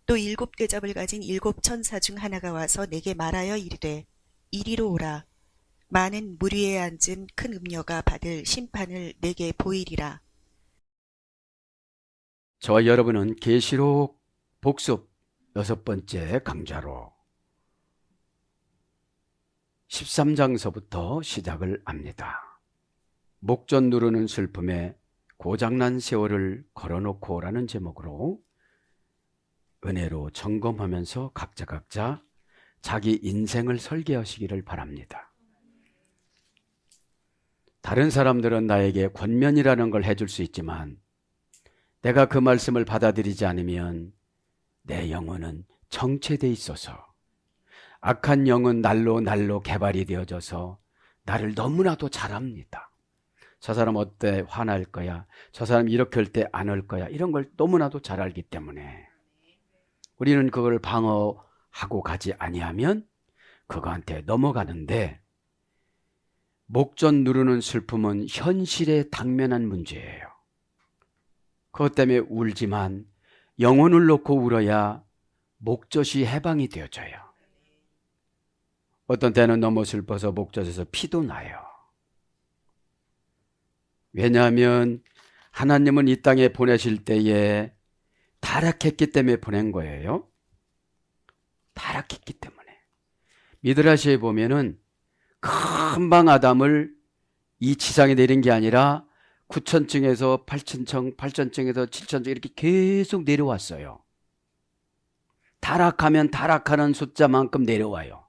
또 7대접을 가진 7천사 중 하나가 와서 내게 말하여 이르되 이리로 오라. 많은 물 위에 앉은 큰 음녀가 받을 심판을 내게 보이리라. 저와 여러분은 계시록 복습 6번째 강좌로 13장서부터 시작을 합니다. 목전 누르는 슬픔에 고장난 세월을 걸어놓고 라는 제목으로 은혜로 점검하면서 각자 자기 인생을 설계하시기를 바랍니다. 다른 사람들은 나에게 권면이라는 걸 해줄 수 있지만 내가 그 말씀을 받아들이지 않으면 내 영혼은 정체돼 있어서 악한 영은 날로 개발이 되어져서 나를 너무나도 잘 압니다. 저 사람 어때? 화날 거야. 저 사람 이렇게 할 때 안 할 거야. 이런 걸 너무나도 잘 알기 때문에 우리는 그걸 방어하고 가지 아니하면 그거한테 넘어가는데, 목전 누르는 슬픔은 현실에 당면한 문제예요. 그것 때문에 울지만 영혼을 놓고 울어야 목젖이 해방이 되어져요. 어떤 때는 너무 슬퍼서 목젖에서 피도 나요. 왜냐하면 하나님은 이 땅에 보내실 때에 타락했기 때문에 보낸 거예요. 타락했기 때문에. 미드라시에 보면은 금방 아담을 이 지상에 내린 게 아니라 9천층에서 8천층, 8천층에서 7천층 이렇게 계속 내려왔어요. 타락하면 타락하는 숫자만큼 내려와요.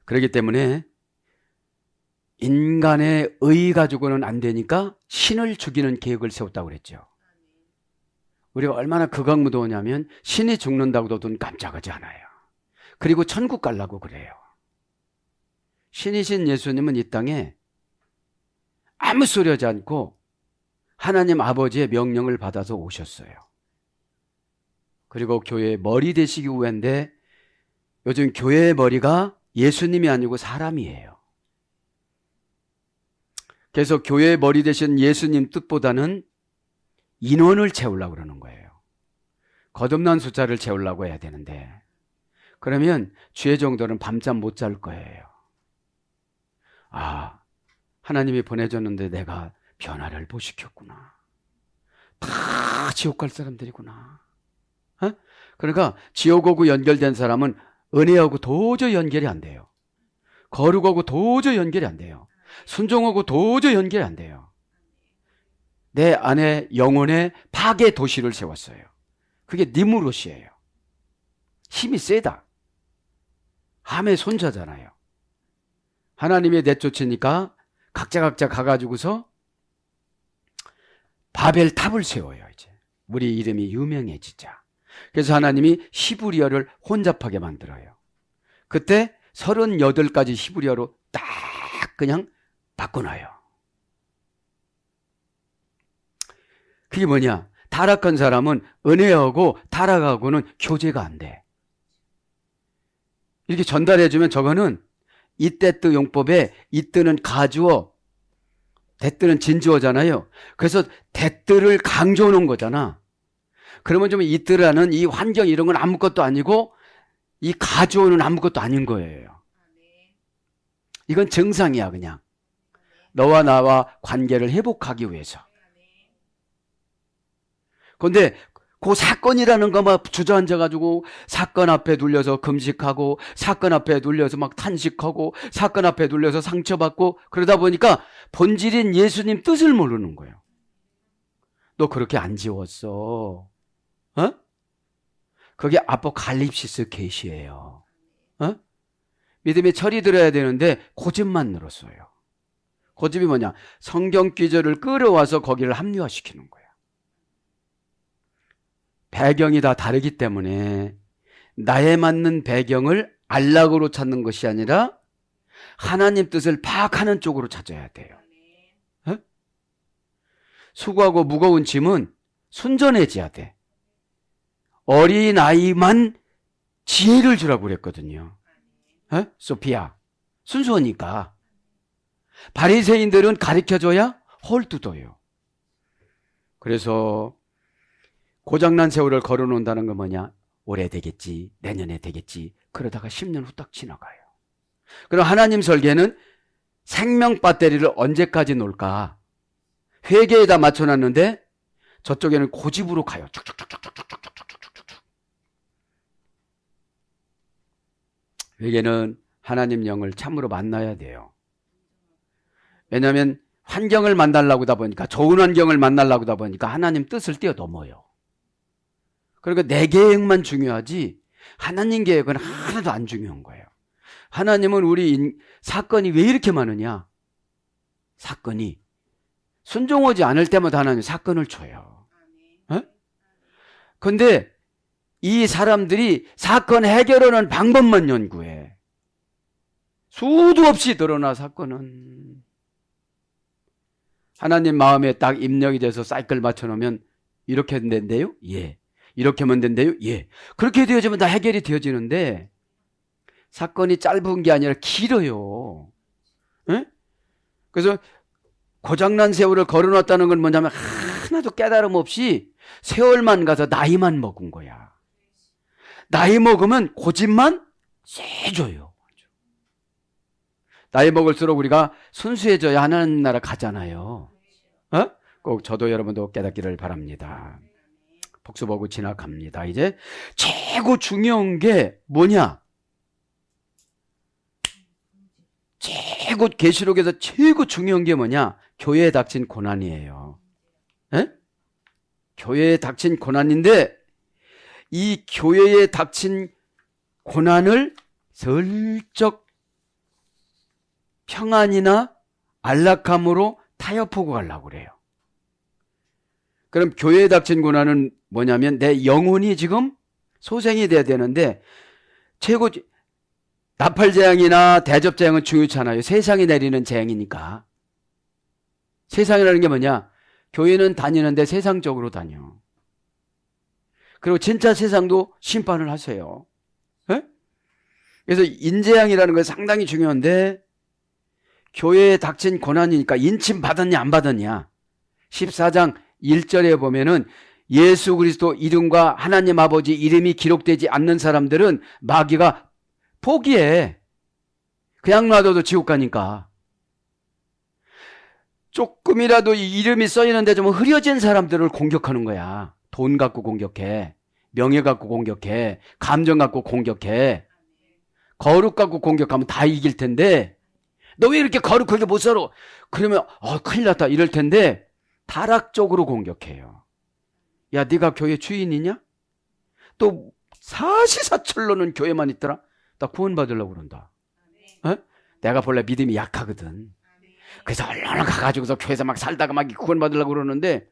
그렇기 때문에 인간의 의 가지고는 안 되니까 신을 죽이는 계획을 세웠다고 그랬죠. 우리가 얼마나 극악무도하냐면 신이 죽는다고도 눈 깜짝하지 않아요. 그리고 천국 가려고 그래요. 신이신 예수님은 이 땅에 아무 소리 하지 않고 하나님 아버지의 명령을 받아서 오셨어요. 그리고 교회의 머리 되시기 위한데 요즘 교회의 머리가 예수님이 아니고 사람이에요. 그래서 교회의 머리 되신 예수님 뜻보다는 인원을 채우려고 그러는 거예요. 거듭난 숫자를 채우려고 해야 되는데, 그러면 주의 정도는 밤잠 못 잘 거예요. 아, 하나님이 보내줬는데 내가 변화를 못 시켰구나. 다 지옥 갈 사람들이구나. 그러니까 지옥하고 연결된 사람은 은혜하고 도저히 연결이 안 돼요. 거룩하고 도저히 연결이 안 돼요. 순종하고 도저히 연결이 안 돼요. 내 안에 영혼의 파괴 도시를 세웠어요. 그게 니무롯이에요. 힘이 세다. 함의 손자잖아요. 하나님이 내쫓으니까 각자 가가지고서 바벨 탑을 세워요. 이제 우리 이름이 유명해지자. 그래서 하나님이 히브리어를 혼잡하게 만들어요. 그때 38가지 히브리어로 딱 그냥 바꿔놔요. 그게 뭐냐? 타락한 사람은 은혜하고 타락하고는 교제가 안 돼. 이렇게 전달해주면 저거는 이때뜨 용법에 이뜨는 가주어, 대뜨는 진주어잖아요. 그래서 대뜨를 강조해 놓은 거잖아. 그러면 좀 이뜨라는 이 환경 이런 건 아무것도 아니고 이 가주어는 아무것도 아닌 거예요. 이건 정상이야. 그냥 너와 나와 관계를 회복하기 위해서. 그런데 그 사건이라는 거 막 주저앉아가지고 사건 앞에 눌려서 금식하고 사건 앞에 눌려서 막 탄식하고 사건 앞에 눌려서 상처받고 그러다 보니까 본질인 예수님 뜻을 모르는 거예요. 너 그렇게 안 지웠어. 그게 아포칼립시스 계시예요. 믿음의 철이 들어야 되는데 고집만 늘었어요. 고집이 뭐냐? 성경 기저를 끌어와서 거기를 합리화시키는 거예요. 배경이 다 다르기 때문에 나에 맞는 배경을 안락으로 찾는 것이 아니라 하나님 뜻을 파악하는 쪽으로 찾아야 돼요. 수고하고 무거운 짐은 순전해져야 돼. 어린아이만 지혜를 주라고 그랬거든요. 소피아. 순수하니까. 바리새인들은 가르쳐줘야 헐뜯어요. 그래서 고장난 세월을 걸어놓는다는 건 뭐냐? 올해 되겠지, 내년에 되겠지. 그러다가 10년 후딱 지나가요. 그럼 하나님 설계는 생명 배터리를 언제까지 놓을까? 회계에다 맞춰놨는데 저쪽에는 고집으로 가요. 쭉쭉쭉쭉쭉쭉쭉쭉쭉쭉. 회계는 하나님 영을 참으로 만나야 돼요. 왜냐하면 환경을 만나려고 하다 보니까, 좋은 환경을 만나려고 하다 보니까 하나님 뜻을 뛰어넘어요. 그러니까 내 계획만 중요하지 하나님 계획은 하나도 안 중요한 거예요. 하나님은 우리 사건이 왜 이렇게 많으냐? 사건이 순종하지 않을 때마다 하나님 사건을 줘요. 그런데 이 사람들이 사건 해결하는 방법만 연구해. 수도 없이 드러나 사건은. 하나님 마음에 딱 입력이 돼서 사이클 맞춰놓으면 이렇게 하면 된대요? 예. 이렇게 하면 된대요? 예. 그렇게 되어지면 다 해결이 되어지는데 사건이 짧은 게 아니라 길어요. 에? 그래서 고장난 세월을 걸어놨다는 건 뭐냐면 하나도 깨달음 없이 세월만 가서 나이만 먹은 거야. 나이 먹으면 고집만 세져요. 나이 먹을수록 우리가 순수해져야 하나님 나라 가잖아요. 꼭 저도 여러분도 깨닫기를 바랍니다. 복수 보고 지나갑니다. 이제 최고 중요한 게 뭐냐? 계시록에서 최고 중요한 게 뭐냐? 교회에 닥친 고난이에요. 에? 교회에 닥친 고난인데 이 교회에 닥친 고난을 슬쩍 평안이나 안락함으로 타협하고 가려고 그래요. 그럼 교회에 닥친 고난은 뭐냐면 내 영혼이 지금 소생이 돼야 되는데 최고 나팔재앙이나 대접재앙은 중요찮아요. 세상에 내리는 재앙이니까. 세상이라는 게 뭐냐? 교회는 다니는데 세상적으로 다녀. 그리고 진짜 세상도 심판을 하세요. 에? 그래서 인재앙이라는 건 상당히 중요한데 교회에 닥친 고난이니까 인침 받았냐 안 받았냐. 14장 1절에 보면은 예수 그리스도 이름과 하나님 아버지 이름이 기록되지 않는 사람들은 마귀가 포기해. 그냥 놔둬도 지옥 가니까. 조금이라도 이름이 써있는데 좀 흐려진 사람들을 공격하는 거야. 돈 갖고 공격해. 명예 갖고 공격해. 감정 갖고 공격해. 거룩 갖고 공격하면 다 이길 텐데 너 왜 이렇게 거룩하게 못 살아? 그러면 큰일 났다 이럴 텐데 타락적으로 공격해요. 야, 네가 교회 주인이냐? 또 사시사철로는 교회만 있더라? 나 구원받으려고 그런다. 내가 본래 믿음이 약하거든. 그래서 얼른 가가지고서 교회에서 막 살다가 막 구원받으려고 그러는데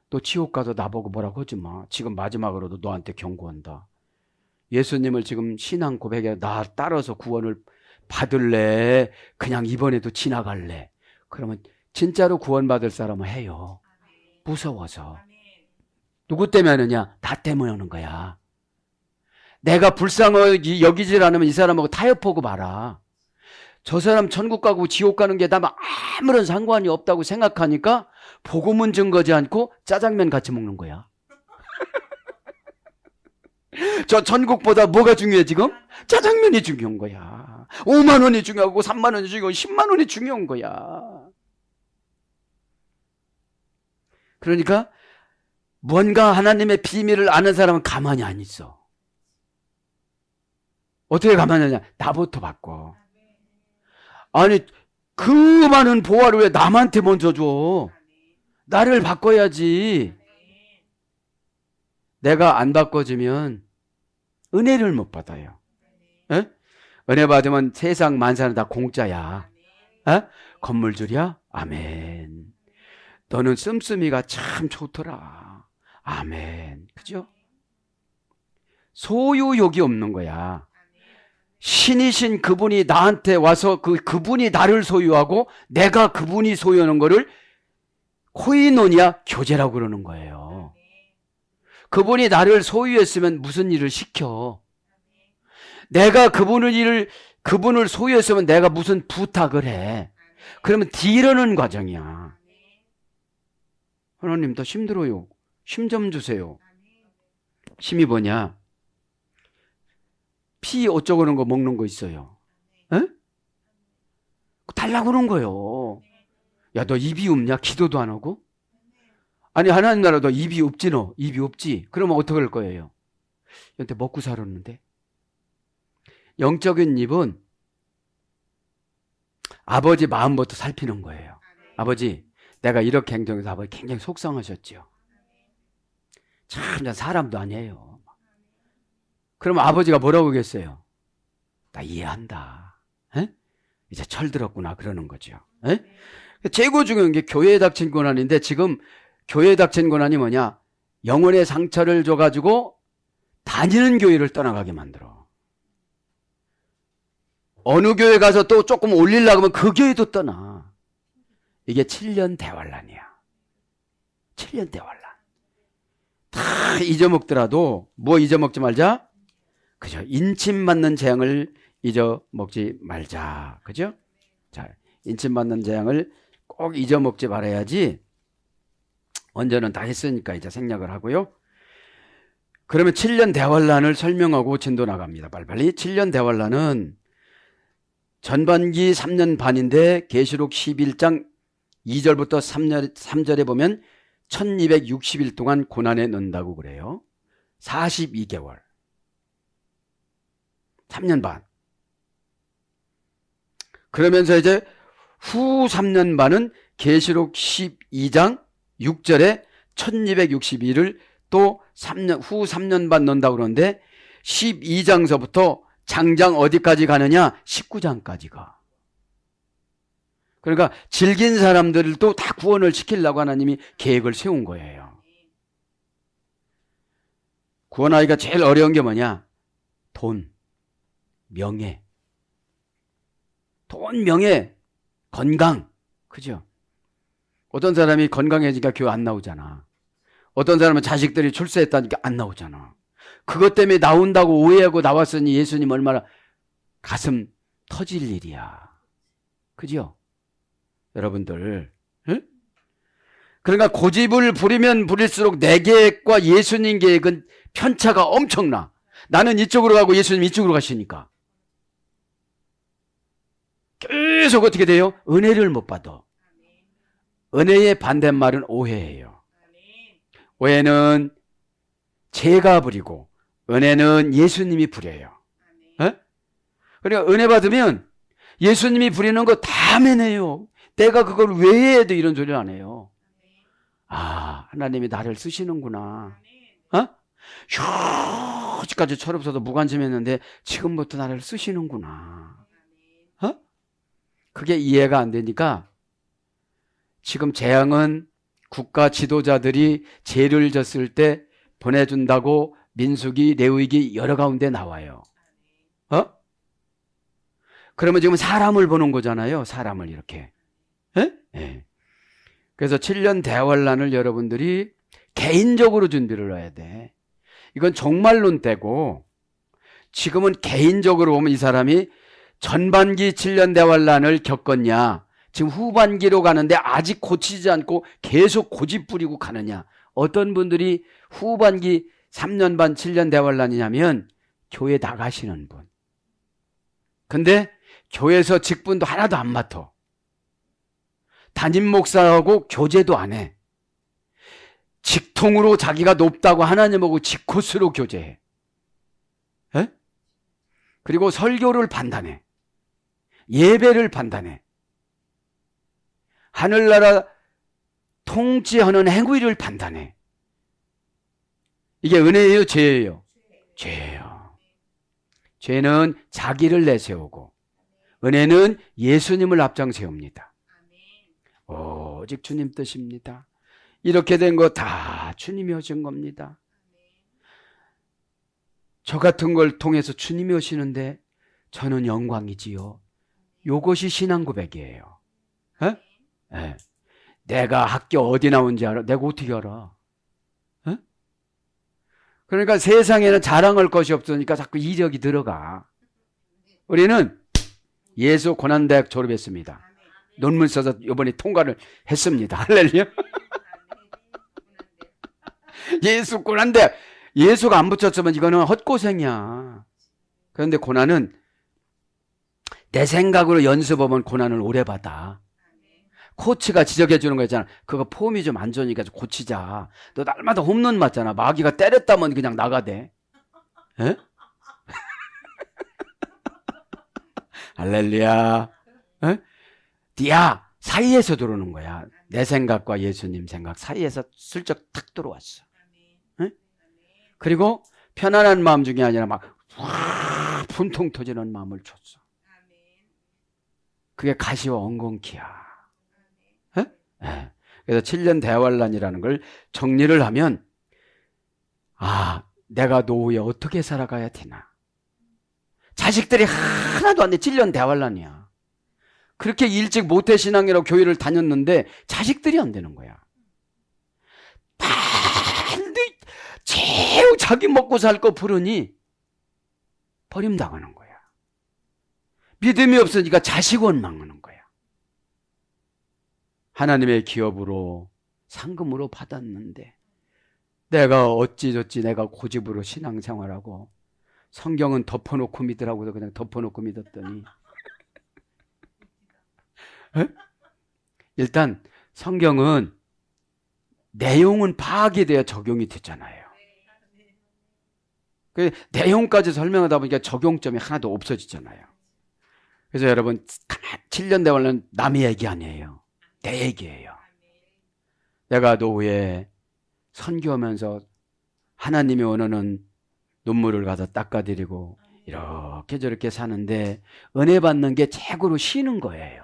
너 지옥 가서 나보고 뭐라고 하지 마. 지금 마지막으로도 너한테 경고한다. 예수님을 지금 신앙 고백에 나 따라서 구원을 받을래? 그냥 이번에도 지나갈래? 그러면 진짜로 구원받을 사람은 해요. 무서워서. 누구 때문에 하느냐? 나 때문에 하는 거야. 내가 불쌍하게 여기질 않으면 이 사람하고 타협하고 말아. 저 사람 천국 가고 지옥 가는 게 나 아무런 상관이 없다고 생각하니까 복음은 증거지 않고 짜장면 같이 먹는 거야. 저 천국보다 뭐가 중요해 지금? 짜장면이 중요한 거야. 5만 원이 중요하고 3만 원이 중요하고 10만 원이 중요한 거야. 그러니까 뭔가 하나님의 비밀을 아는 사람은 가만히 안 있어. 어떻게 가만히 하냐? 나부터 바꿔. 아니 그 많은 보화를 왜 남한테 먼저 줘? 나를 바꿔야지. 내가 안 바꿔주면 은혜를 못 받아요. 에? 은혜 받으면 세상 만사는 다 공짜야. 에? 건물주야? 아멘. 너는 씀씀이가 참 좋더라. 아멘. 그죠? 소유욕이 없는 거야. 신이신 그분이 나한테 와서 그분이 나를 소유하고 내가 그분이 소유하는 거를 코이노니아 교제라고 그러는 거예요. 그분이 나를 소유했으면 무슨 일을 시켜? 내가 그분을 소유했으면 내가 무슨 부탁을 해? 그러면 딜하는 과정이야. 하나님 더 힘들어요. 쉼 좀 주세요. 쉼이 뭐냐? 피 어쩌고는 거 먹는 거 있어요. 에? 달라고 그런 거예요. 야, 너 입이 없냐? 기도도 안 하고? 아니, 하나님 나라 너 입이 없지, 너. 입이 없지? 그러면 어떻게 할 거예요? 여태 먹고 살았는데. 영적인 입은 아버지 마음부터 살피는 거예요. 아버지, 내가 이렇게 행동해서 아버지 굉장히 속상하셨죠. 참, 사람도 아니에요. 그러면 아버지가 뭐라고 하겠어요? 나 이해한다. 에? 이제 철들었구나. 그러는 거죠. 에? 최고 중요한 게 교회에 닥친 고난인데 지금 교회에 닥친 고난이 뭐냐? 영혼의 상처를 줘가지고 다니는 교회를 떠나가게 만들어. 어느 교회 가서 또 조금 올리려고 하면 그 교회도 떠나. 이게 7년 대환란이야. 7년 대환란. 다 잊어먹더라도 뭐 잊어먹지 말자? 그죠? 인침 맞는 재앙을 잊어먹지 말자. 그죠? 자, 인침 맞는 재앙을 꼭 잊어먹지 말아야지. 언제는 다 했으니까 이제 생략을 하고요. 그러면 7년 대환란을 설명하고 진도 나갑니다. 빨리빨리. 7년 대환란은 전반기 3년 반인데 계시록 11장 2절부터 3절에 보면 1260일 동안 고난에 넣는다고 그래요. 42개월. 3년 반. 그러면서 이제 후 3년 반은 계시록 12장 6절에 1260일을 또 후 3년 반 넣는다고 그러는데 12장서부터 장장 어디까지 가느냐? 19장까지 가. 그러니까 질긴 사람들도 다 구원을 시키려고 하나님이 계획을 세운 거예요. 구원하기가 제일 어려운 게 뭐냐? 돈, 명예. 돈, 명예, 건강. 그죠? 어떤 사람이 건강해지니까 교회 안 나오잖아. 어떤 사람은 자식들이 출세했다니까 안 나오잖아. 그것 때문에 나온다고 오해하고 나왔으니 예수님 얼마나 가슴 터질 일이야. 그죠? 여러분들. 응? 그러니까 고집을 부리면 부릴수록 내 계획과 예수님 계획은 편차가 엄청나. 나는 이쪽으로 가고 예수님 이쪽으로 가시니까. 계속 어떻게 돼요? 은혜를 못 받아. 은혜의 반대말은 오해예요. 오해는 제가 부리고 은혜는 예수님이 부려요. 에? 그러니까 은혜 받으면 예수님이 부리는 거 다 매네요. 내가 그걸 왜 해야 돼? 이런 소리를 안 해요. 아, 하나님이 나를 쓰시는구나. 어? 휴지까지 철없어도 무관심했는데 지금부터 나를 쓰시는구나. 어? 그게 이해가 안 되니까 지금 재앙은 국가 지도자들이 죄를 졌을 때 보내준다고 민수기, 레위기 여러 가운데 나와요. 어? 그러면 지금 사람을 보는 거잖아요. 사람을 이렇게. 에? 예. 그래서 7년 대환란을 여러분들이 개인적으로 준비를 해야 돼. 이건 종말론 때고 지금은 개인적으로 보면 이 사람이 전반기 7년 대환란을 겪었냐, 지금 후반기로 가는데 아직 고치지 않고 계속 고집 부리고 가느냐. 어떤 분들이 후반기 3년 반 7년 대환란이냐면 교회 나가시는 분. 근데 교회에서 직분도 하나도 안 맡아. 담임 목사하고 교제도 안 해. 직통으로 자기가 높다고 하나님하고 직코스로 교제해. 에? 그리고 설교를 판단해. 예배를 판단해. 하늘나라 통치하는 행위를 판단해. 이게 은혜예요, 죄예요? 죄예요. 죄는 자기를 내세우고 은혜는 예수님을 앞장 세웁니다. 오직 주님 뜻입니다. 이렇게 된 거 다 주님이 하신 겁니다. 저 같은 걸 통해서 주님이 오시는데 저는 영광이지요. 요것이 신앙 고백이에요. 에? 에. 내가 학교 어디 나온지 알아? 내가 어떻게 알아? 에? 그러니까 세상에는 자랑할 것이 없으니까 자꾸 이력이 들어가. 우리는 예수 고난대학 졸업했습니다. 논문 써서 이번에 통과를 했습니다. 할렐루야. 예수 고난데 예수가 안 붙였으면 이거는 헛고생이야. 그런데 고난은 내 생각으로 연습하면 고난을 오래 받아. 코치가 지적해 주는 거 있잖아. 그거 폼이 좀 안 좋으니까 좀 고치자. 너 날마다 홈런 맞잖아. 마귀가 때렸다면 그냥 나가대. 에? 할렐루야. 에? 야, 사이에서 들어오는 거야. 내 생각과 예수님 생각 사이에서 슬쩍 탁 들어왔어. 에? 그리고 편안한 마음 중에 아니라 막 분통 터지는 마음을 줬어. 그게 가시와 엉겅퀴야. 네. 그래서 7년 대환란이라는 걸 정리를 하면 내가 노후에 어떻게 살아가야 되나. 자식들이 하나도 안 돼. 7년 대환란이야. 그렇게 일찍 모태신앙이라고 교회를 다녔는데 자식들이 안 되는 거야. 반드시 제일 자기 먹고 살 거 부르니 버림당하는 거야. 믿음이 없으니까 자식 원망하는 거야. 하나님의 기업으로 상금으로 받았는데 내가 어찌저찌 내가 고집으로 신앙생활하고 성경은 덮어놓고 믿으라고 해서 그냥 덮어놓고 믿었더니 일단 성경은 내용은 파악이 돼야 적용이 되잖아요. 그 내용까지 설명하다 보니까 적용점이 하나도 없어지잖아요. 그래서 여러분 7년 대환란 남의 얘기 아니에요. 내 얘기예요. 내가 노후에 선교하면서 하나님이 원하는 눈물을 가서 닦아드리고 이렇게 저렇게 사는데 은혜 받는 게 최고로 쉬는 거예요.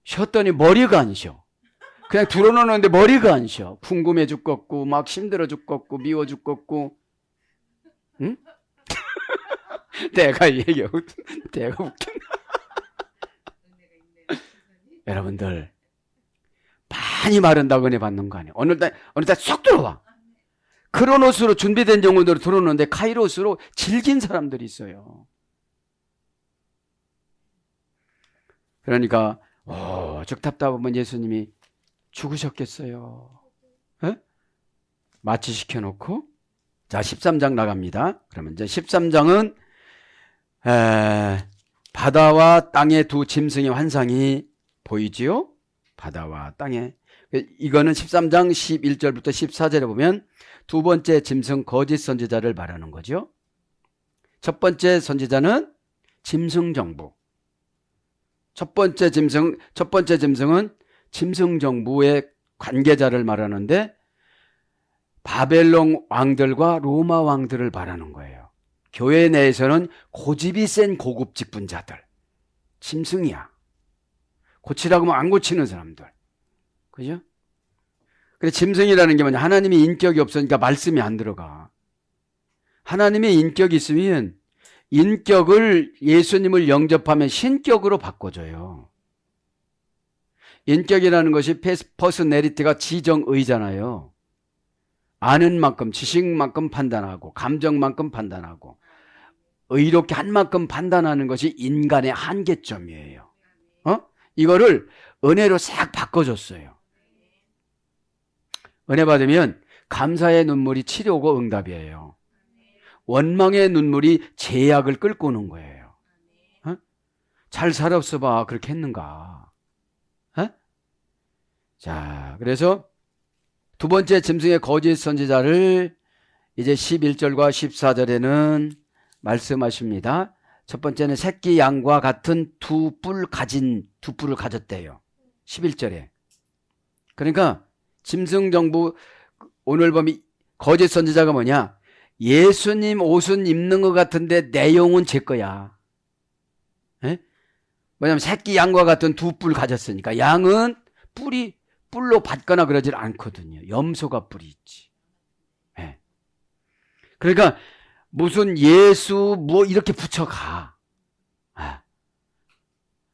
쉬었더니 머리가 안 쉬어. 그냥 들어놓는데 머리가 안 쉬어. 궁금해 죽겠고 막 힘들어 죽겠고 미워 죽겠고. 응? 내가 얘기하고 내가 웃긴다. 여러분들 많이 마른다고 은혜 받는 거 아니에요. 어느 날 쏙 들어와. 크로노스로 준비된 영혼으로 들어오는데 카이로스로 질긴 사람들이 있어요. 그러니까 쭉 답답하면 예수님이 죽으셨겠어요. 에? 마취 시켜놓고 자 13장 나갑니다. 그러면 이제 13장은 바다와 땅의 두 짐승의 환상이 보이지요? 바다와 땅에. 이거는 13장 11절부터 14절에 보면 두 번째 짐승 거짓 선지자를 말하는 거죠. 첫 번째 선지자는 짐승 정부. 첫 번째 짐승은 짐승 정부의 관계자를 말하는데 바벨론 왕들과 로마 왕들을 말하는 거예요. 교회 내에서는 고집이 센 고급 직분자들. 짐승이야. 고치라고 하면 안 고치는 사람들. 그죠? 그래, 짐승이라는 게 뭐냐? 하나님의 인격이 없으니까 말씀이 안 들어가. 하나님의 인격이 있으면 인격을 예수님을 영접하면 신격으로 바꿔줘요. 인격이라는 것이 퍼스널리티가 지정의잖아요. 아는 만큼, 지식만큼 판단하고, 감정만큼 판단하고, 의롭게 한 만큼 판단하는 것이 인간의 한계점이에요. 이거를 은혜로 싹 바꿔줬어요. 은혜 받으면 감사의 눈물이 치료고 응답이에요. 원망의 눈물이 죄악을 끌고 오는 거예요. 잘 살았어 봐. 그렇게 했는가? 자, 그래서 두 번째 짐승의 거짓 선지자를 이제 11절과 14절에는 말씀하십니다. 첫 번째는 새끼 양과 같은 두 뿔을 가졌대요. 11절에. 그러니까 짐승 정부 오늘 보면 거짓 선지자가 뭐냐? 예수님 옷은 입는 것 같은데 내용은 제 거야. 에? 뭐냐면 새끼 양과 같은 두 뿔 가졌으니까 양은 뿔로 받거나 그러질 않거든요. 염소가 뿔이 있지. 에. 그러니까 무슨 예수 뭐 이렇게 붙여가.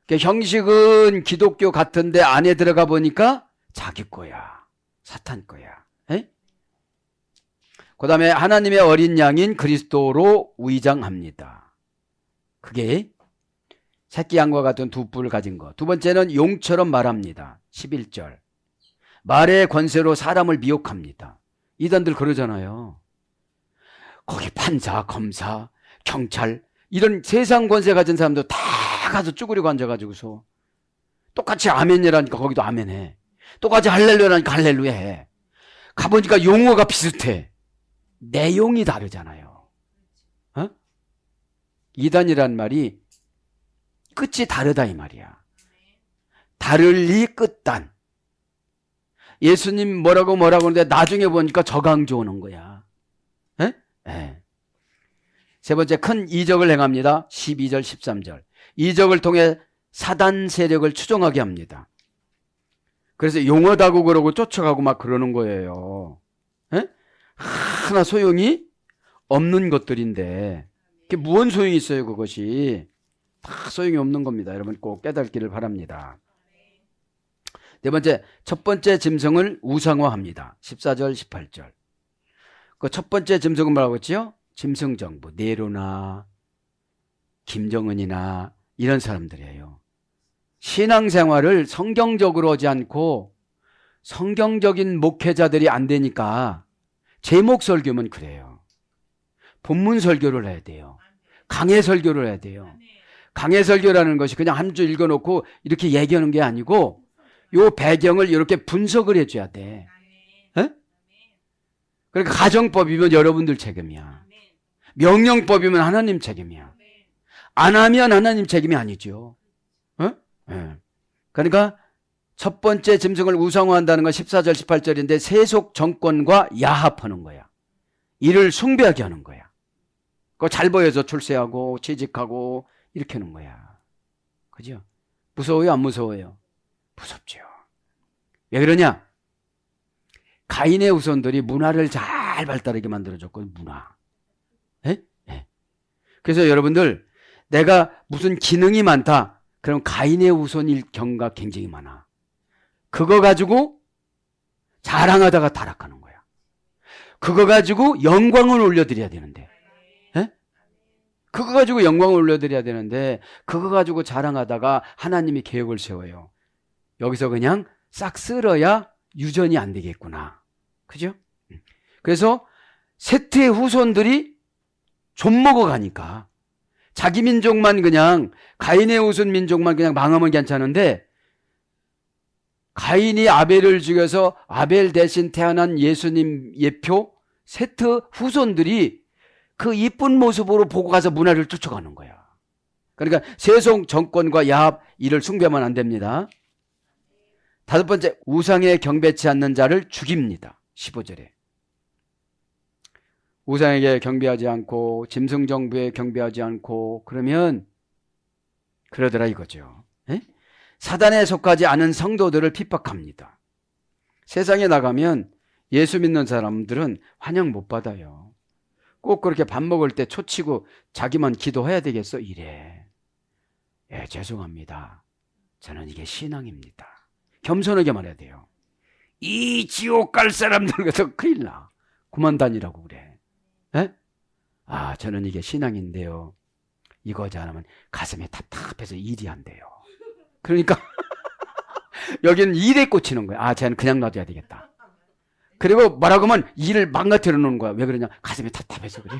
그러니까 형식은 기독교 같은데 안에 들어가 보니까 자기 거야. 사탄 거야. 그 다음에 하나님의 어린 양인 그리스도로 위장합니다. 그게 새끼 양과 같은 두 뿔을 가진 것. 두 번째는 용처럼 말합니다. 11절. 말의 권세로 사람을 미혹합니다. 이단들 그러잖아요. 거기 판사, 검사, 경찰 이런 세상 권세 가진 사람도 다 가서 쭈그리고 앉아가지고서 똑같이 아멘이라니까 거기도 아멘해. 똑같이 할렐루야라니까 할렐루야 해. 가보니까 용어가 비슷해. 내용이 다르잖아요. 어? 이단이란 말이 끝이 다르다 이 말이야. 다를리 끝단. 예수님 뭐라고 하는데 나중에 보니까 저강조 오는 거야. 에? 에. 세 번째 큰 이적을 행합니다. 12절 13절. 이적을 통해 사단 세력을 추종하게 합니다. 그래서 용어다고 그러고 쫓아가고 막 그러는 거예요. 에? 하나 소용이 없는 것들인데 그게 무슨 소용이 있어요 그것이. 다 소용이 없는 겁니다. 여러분 꼭 깨닫기를 바랍니다. 네 번째, 첫 번째 짐승을 우상화합니다. 14절 18절. 그 첫 번째 짐승은 뭐라고 했지요? 짐승 정부, 네로나 김정은이나 이런 사람들이에요. 신앙생활을 성경적으로 하지 않고 성경적인 목회자들이 안 되니까 제목 설교면 그래요. 본문 설교를 해야 돼요. 강해 설교를 해야 돼요. 강해 설교라는 것이 그냥 한 줄 읽어놓고 이렇게 얘기하는 게 아니고 요 배경을 이렇게 분석을 해줘야 돼. 에? 그러니까 가정법이면 여러분들 책임이야. 명령법이면 하나님 책임이야. 안 하면 하나님 책임이 아니죠. 어? 네. 그러니까 첫 번째 짐승을 우상화한다는 건 14절 18절인데 세속 정권과 야합하는 거야. 이를 숭배하게 하는 거야. 그거 잘 보여서 출세하고 취직하고 이렇게 하는 거야. 그죠? 무서워요 안 무서워요? 무섭죠. 왜 그러냐? 가인의 후손들이 문화를 잘 발달하게 만들어줬고 문화. 에? 에. 그래서 여러분들 내가 무슨 기능이 많다. 그럼 가인의 후손일 경우가 굉장히 많아. 그거 가지고 자랑하다가 타락하는 거야. 그거 가지고 영광을 올려드려야 되는데. 에? 그거 가지고 영광을 올려드려야 되는데 그거 가지고 자랑하다가 하나님이 계획을 세워요. 여기서 그냥 싹 쓸어야 유전이 안 되겠구나. 그죠? 그래서 세트의 후손들이 좀먹어 가니까 자기 민족만 그냥 가인의 후손 민족만 그냥 망하면 괜찮은데 가인이 아벨을 죽여서 아벨 대신 태어난 예수님 예표 세트 후손들이 그 이쁜 모습으로 보고 가서 문화를 쫓아가는 거야. 그러니까 세속 정권과 야합 이를 숭배하면 안 됩니다. 다섯 번째, 우상에 경배치 않는 자를 죽입니다. 15절에. 우상에게 경배하지 않고 짐승 정부에 경배하지 않고 그러면 그러더라 이거죠. 에? 사단에 속하지 않은 성도들을 핍박합니다. 세상에 나가면 예수 믿는 사람들은 환영 못 받아요. 꼭 그렇게 밥 먹을 때 초치고 자기만 기도해야 되겠어? 이래. 예, 죄송합니다. 저는 이게 신앙입니다. 겸손하게 말해야 돼요. 이 지옥 갈 사람들 같아서 큰일 나. 그만 다니라고 그래. 에? 아, 저는 이게 신앙인데요. 이거 잘하면 가슴이 답답해서 일이 안 돼요. 그러니까 여기는 일에 꽂히는 거야. 아, 쟤는 그냥 놔둬야 되겠다. 그리고 뭐라고 하면 일을 망가뜨려 놓는 거야. 왜 그러냐? 가슴이 답답해서 그래.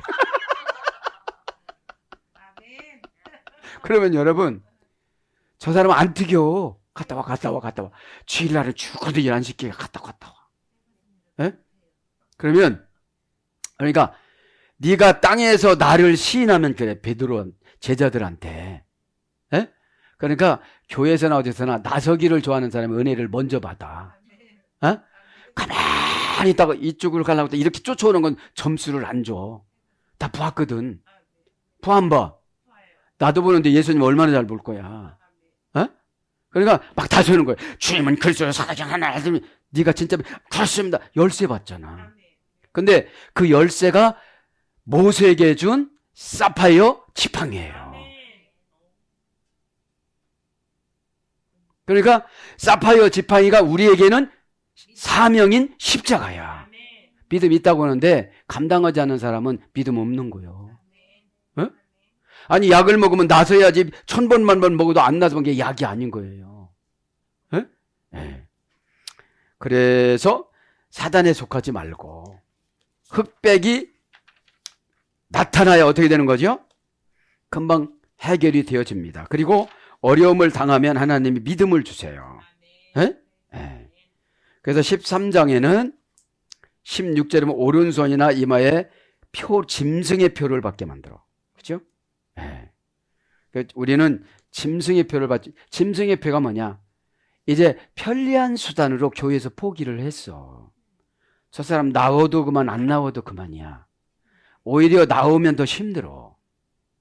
그러면 여러분, 저 사람은 안 튀겨. 갔다 와. 주일날은 죽어도 일 안 시키게 갔다 와. 에? 그러면, 그러니까, 네가 땅에서 나를 시인하면 그래. 베드로 제자들한테. 에? 그러니까, 교회에서나 어디서나 나서기를 좋아하는 사람이 은혜를 먼저 받아. 어? 가만히 있다가 이쪽으로 가려고 때 이렇게 쫓아오는 건 점수를 안 줘. 다 보았거든. 안 봐. 나도 보는데 예수님 얼마나 잘 볼 거야. 어? 그러니까 막 다서는 거야. 주님은 그리스도의 사자중 하나. 네가 진짜 그렇습니다. 열쇠 받잖아. 근데 그 열쇠가 모세에게 준 사파이어 지팡이에요. 그러니까 사파이어 지팡이가 우리에게는 사명인 십자가야. 믿음 있다고 하는데 감당하지 않는 사람은 믿음 없는 거예요. 어? 아니 약을 먹으면 나서야지 1000번 만번 먹어도 안 나서면 게 약이 아닌 거예요. 에? 네. 그래서 사단에 속하지 말고 흑백이 나타나야 어떻게 되는 거죠? 금방 해결이 되어집니다. 그리고 어려움을 당하면 하나님이 믿음을 주세요. 예? 예. 그래서 13장에는 16절에 보면 오른손이나 이마에 짐승의 표를 받게 만들어. 그죠? 예. 우리는 짐승의 표를 받지. 짐승의 표가 뭐냐? 이제 편리한 수단으로 교회에서 포기를 했어. 저 사람 나와도 그만, 안 나와도 그만이야. 오히려 나오면 더 힘들어.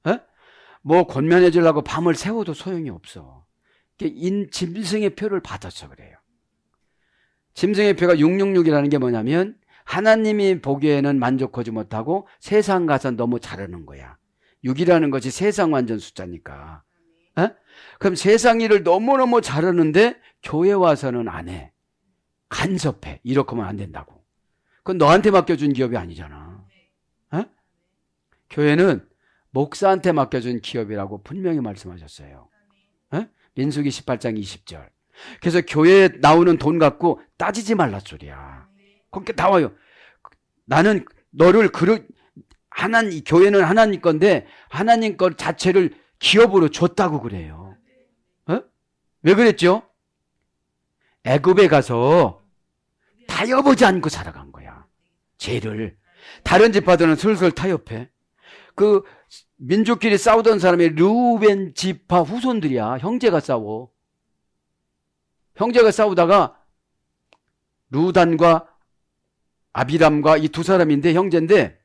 에? 뭐 권면해주려고 밤을 새워도 소용이 없어. 짐승의 표를 받아서 그래요. 짐승의 표가 666이라는 게 뭐냐면 하나님이 보기에는 만족하지 못하고 세상 가서 너무 잘하는 거야. 6이라는 것이 세상 완전 숫자니까. 에? 그럼 세상 일을 너무너무 잘하는데 교회 와서는 안 해. 간섭해. 이렇게 하면 안 된다고. 그건 너한테 맡겨준 기업이 아니잖아. 에? 교회는 목사한테 맡겨준 기업이라고 분명히 말씀하셨어요. 에? 민수기 18장 20절. 그래서 교회에 나오는 돈 갖고 따지지 말라 소리야. 그렇게 나와요. 나는 너를 교회는 하나님 건데 하나님 것 자체를 기업으로 줬다고 그래요. 어? 왜 그랬죠? 애굽에 가서 타협하지 않고 살아간 거야. 죄를. 다른 지파들은 슬슬 타협해. 그 민족끼리 싸우던 사람이 르우벤 지파 후손들이야. 형제가 싸워. 형제가 싸우다가 루단과 아비람과 이 두 사람인데 형제인데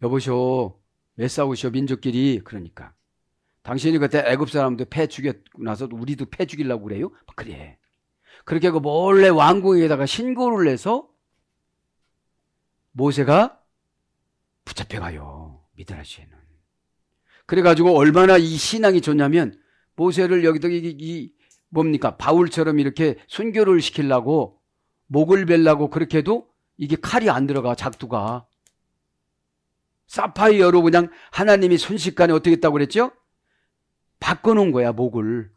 여보쇼 왜 싸우셔 민족끼리. 그러니까 당신이 그때 애굽 사람도 패 죽였고 나서 우리도 패 죽이려고 그래요? 그래. 그렇게 하고 몰래 왕궁에다가 신고를 내서 모세가 붙잡혀가요. 미드라시에는. 그래가지고 얼마나 이 신앙이 좋냐면 모세를 여기다 뭡니까 바울처럼 이렇게 순교를 시키려고 목을 베려고 그렇게 해도 이게 칼이 안 들어가. 작두가 사파이어로 그냥 하나님이 순식간에 어떻게 했다고 그랬죠? 바꿔놓은 거야 목을.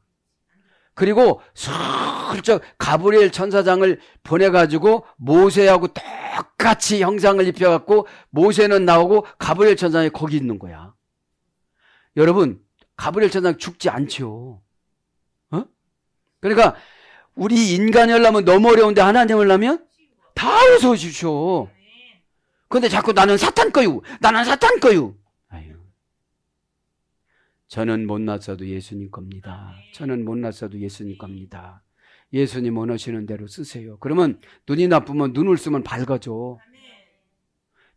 그리고 슬쩍 가브리엘 천사장을 보내가지고 모세하고 똑같이 형상을 입혀갖고 모세는 나오고 가브리엘 천사장이 거기 있는 거야. 여러분 가브리엘 천사장 죽지 않죠. 어? 그러니까 우리 인간이 하려면 너무 어려운데 하나님 하려면 다 웃어주셔. 근데 자꾸 나는 사탄 거유. 나는 사탄 거유. 아유. 저는 못났어도 예수님 겁니다. 저는 못났어도 예수님 겁니다. 예수님 원하시는 대로 쓰세요. 그러면 눈이 나쁘면 눈을 쓰면 밝아져.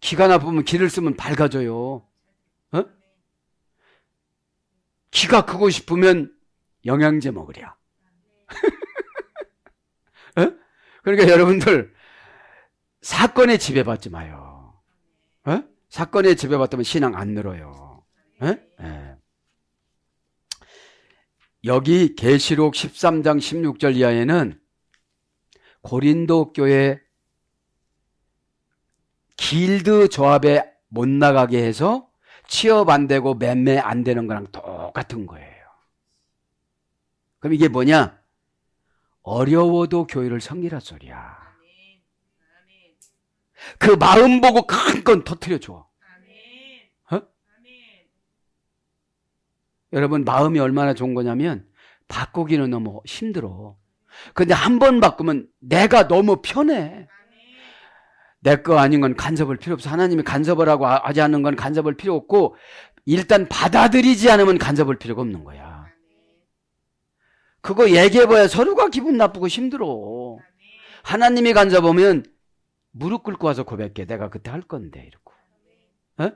귀가 나쁘면 귀를 쓰면 밝아져요. 어? 귀가 크고 싶으면 영양제 먹으랴. 어? 그러니까 여러분들 사건에 지배받지 마요. 어? 사건에 지배받으면 신앙 안 늘어요. 어? 네. 여기 계시록 13장 16절 이하에는 고린도 교회 길드 조합에 못 나가게 해서 취업 안 되고 매매 안 되는 거랑 똑같은 거예요. 그럼 이게 뭐냐? 어려워도 교회를 섬기라 소리야. 그 마음 보고 큰 건 터뜨려줘. 어? 여러분 마음이 얼마나 좋은 거냐면 바꾸기는 너무 힘들어. 근데 한 번 바꾸면 내가 너무 편해. 내 거 아닌 건 간섭을 필요 없어. 하나님이 간섭을 하고 하지 않는 건 간섭을 필요 없고 일단 받아들이지 않으면 간섭을 필요가 없는 거야. 그거 얘기해봐야 서로가 기분 나쁘고 힘들어. 하나님이 간섭하면 무릎 꿇고 와서 고백해. 내가 그때 할 건데 이러고. 어?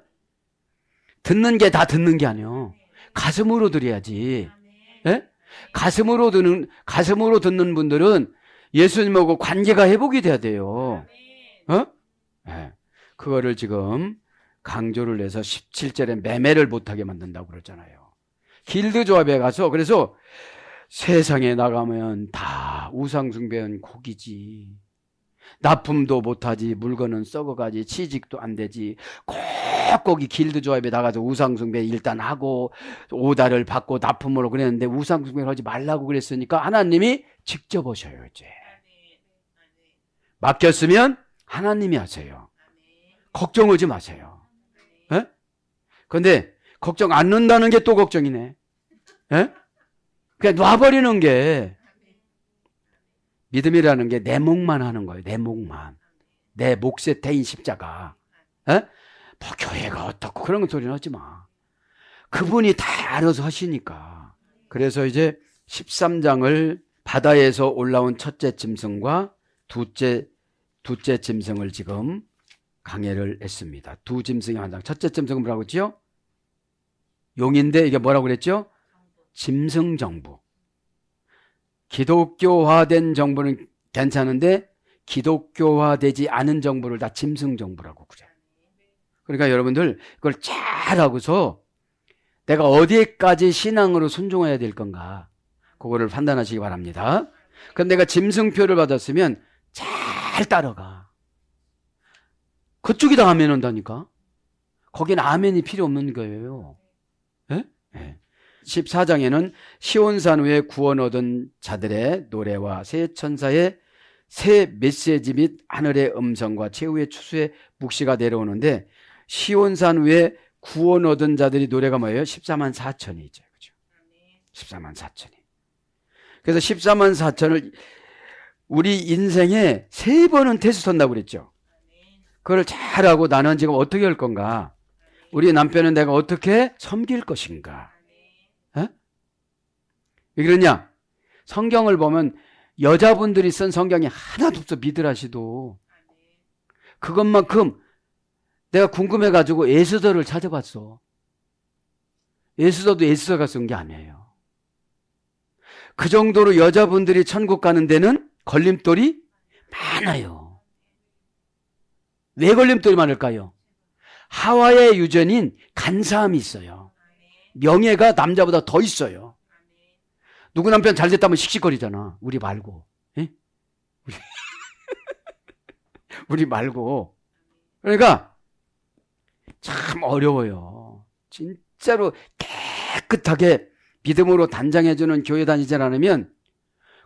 듣는 게 다 듣는 게 아니야. 가슴으로 들어야지. 예? 가슴으로 듣는 분들은 예수님하고 관계가 회복이 돼야 돼요. 어? 예. 그거를 지금 강조를 해서 17절에 매매를 못하게 만든다고 그랬잖아요. 길드 조합에 가서 그래서 세상에 나가면 다 우상숭배는 고기지. 납품도 못하지. 물건은 썩어가지. 취직도 안 되지. 거기 길드 조합에 나가서 우상숭배 일단 하고 오다를 받고 납품으로 그랬는데 우상숭배를 하지 말라고 그랬으니까 하나님이 직접 오셔요 이제. 맡겼으면 하나님이 하세요. 걱정하지 마세요. 예? 근데 걱정 안 는다는 게 또 걱정이네. 예? 그냥 놔버리는 게, 믿음이라는 게 내 몫만 하는 거예요. 내 몫만. 내 몫의 대인 십자가. 예? 뭐 교회가 어떻고 그런 소리는 하지 마. 그분이 다 알아서 하시니까. 그래서 이제 13장을 바다에서 올라온 첫째 짐승과 둘째 짐승을 지금 강해를 했습니다. 두 짐승이 한 장. 첫째 짐승은 뭐라고 했죠? 용인데 이게 뭐라고 그랬죠? 짐승정부. 기독교화된 정부는 괜찮은데 기독교화되지 않은 정부를 다 짐승정부라고 그래. 그러니까 여러분들 그걸 잘 하고서 내가 어디까지 신앙으로 순종해야 될 건가, 그거를 판단하시기 바랍니다. 그럼 내가 짐승표를 받았으면 잘 따라가. 그쪽이 다 아멘 한다니까. 거기는 아멘이 필요 없는 거예요. 예? 예. 14장에는 시온산 위에 구원 얻은 자들의 노래와 새 천사의 새 메시지 및 하늘의 음성과 최후의 추수의 묵시가 내려오는데, 시온산 위에 구원 얻은 자들이 노래가 뭐예요? 14만 4천이죠. 그죠? 14만 4천이. 그래서 14만 4천을 우리 인생에 3번은 테스트 한다고 그랬죠. 그걸 잘하고 나는 지금 어떻게 할 건가? 우리 남편은 내가 어떻게 섬길 것인가? 에? 왜 그러냐? 성경을 보면 여자분들이 쓴 성경이 하나도 없어. 미드라시도. 그것만큼 내가 궁금해가지고 에스더를 찾아봤어. 에스더도 에스더가 쓴 게 아니에요. 그 정도로 여자분들이 천국 가는 데는 걸림돌이 많아요. 왜 걸림돌이 많을까요? 하와의 유전인 간사함이 있어요. 명예가 남자보다 더 있어요. 누구 남편 잘 됐다면 씩씩거리잖아. 우리 말고. 에? 우리 말고. 그러니까 참 어려워요. 진짜로 깨끗하게 믿음으로 단장해주는 교회 다니지 않으면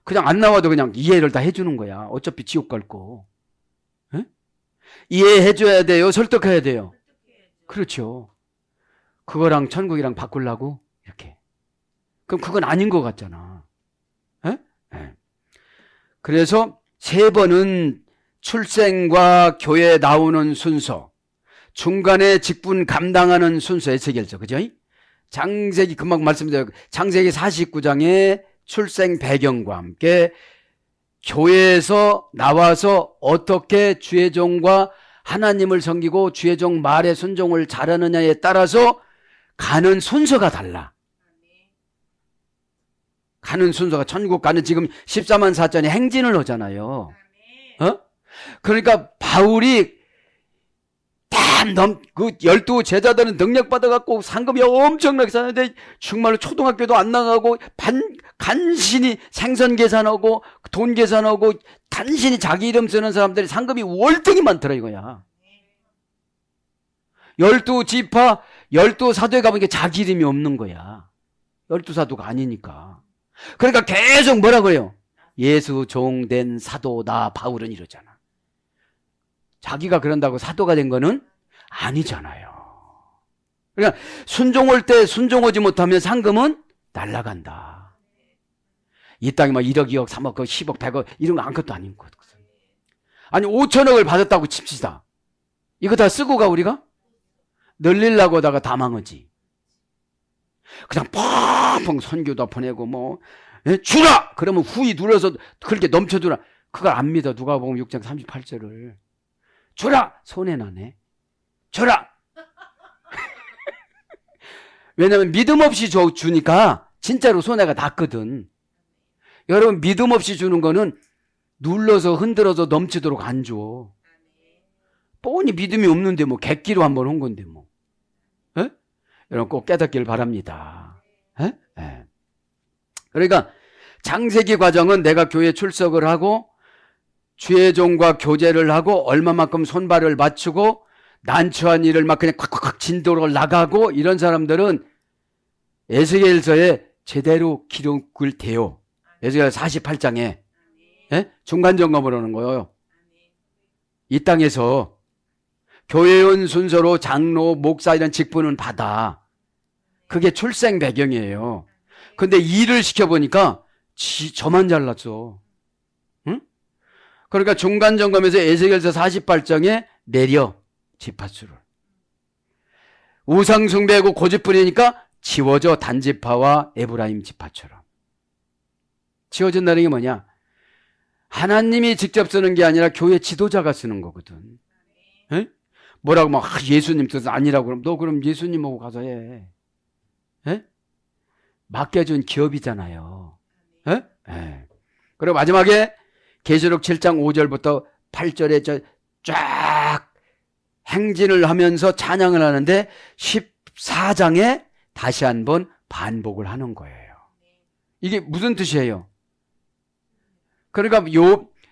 그냥 안 나와도 그냥 이해를 다 해주는 거야. 어차피 지옥 갈 거. 에? 이해해줘야 돼요? 설득해야 돼요? 그렇죠. 그거랑 천국이랑 바꾸려고 이렇게. 그럼 그건 아닌 것 같잖아. 에? 에. 그래서 3번은 출생과 교회 나오는 순서, 중간에 직분 감당하는 순서에 새겨져. 그죠? 창세기, 금방 말씀드려요. 창세기 49장의 출생 배경과 함께 교회에서 나와서 어떻게 주의 종과 하나님을 섬기고 주의 종 말에 순종을 잘하느냐에 따라서 가는 순서가 달라. 가는 순서가, 천국 가는 지금 14만 4천이 행진을 하잖아요. 어? 그러니까 바울이 그 12 제자들은 능력 받아갖고 상급이 엄청나게 사는데 정말로 초등학교도 안 나가고 간신히 생선 계산하고 돈 계산하고 간신히 자기 이름 쓰는 사람들이 상급이 월등히 많더라 이거야. 12지파 12사도에 가면 이게 자기 이름이 없는 거야. 12사도가 아니니까. 그러니까 계속 뭐라고 해요? 예수 종된 사도 나 바울은 이러잖아. 자기가 그런다고 사도가 된 거는 아니잖아요. 그러니까 순종할 때 순종하지 못하면 상금은 날아간다. 이 땅에 막 1억, 2억, 3억, 10억, 100억 이런 거 아무것도 아닌 거거든. 아니 5천억을 받았다고 칩시다. 이거 다 쓰고 가 우리가? 늘리려고 하다가 다 망하지. 그냥 펑펑 선교도 보내고 뭐 주라! 그러면 후이 눌러서 그렇게 넘쳐주라. 그걸 안 믿어. 누가복음 6장 38절을. 주라! 손해나네. 주라! 왜냐면 믿음 없이 주니까 진짜로 손해가 났거든. 여러분 믿음 없이 주는 거는 눌러서 흔들어서 넘치도록 안 줘. 뻔히 믿음이 없는데 뭐 객기로 한번 한 건데 뭐. 에? 여러분 꼭 깨닫기를 바랍니다. 에? 에. 그러니까 창세기 과정은 내가 교회 출석을 하고 주의 종과 교제를 하고 얼마만큼 손발을 맞추고 난처한 일을 막 그냥 콱콱콱 진도로 나가고 이런 사람들은 에스겔서에 제대로 기록을 대요. 에스겔 48장에 예? 중간 점검을 하는 거예요. 이 땅에서 교회원 순서로 장로, 목사 이런 직분은 받아. 그게 출생 배경이에요. 근데 일을 시켜보니까 저만 잘났어. 응? 그러니까 중간 점검에서 에스겔서 48장에 내려 지파수를. 우상 숭배하고 고집부리니까 지워져 단지파와 에브라임 지파처럼. 지워진다는 게 뭐냐? 하나님이 직접 쓰는 게 아니라 교회 지도자가 쓰는 거거든. 에? 뭐라고 막 예수님 뜻은 아니라고 그러면 너 그럼 예수님하고 가서 해. 에? 맡겨준 기업이잖아요. 에? 에. 그리고 마지막에 계시록 7장 5절부터 8절에 쫙 행진을 하면서 찬양을 하는데 14장에 다시 한번 반복을 하는 거예요. 이게 무슨 뜻이에요? 그러니까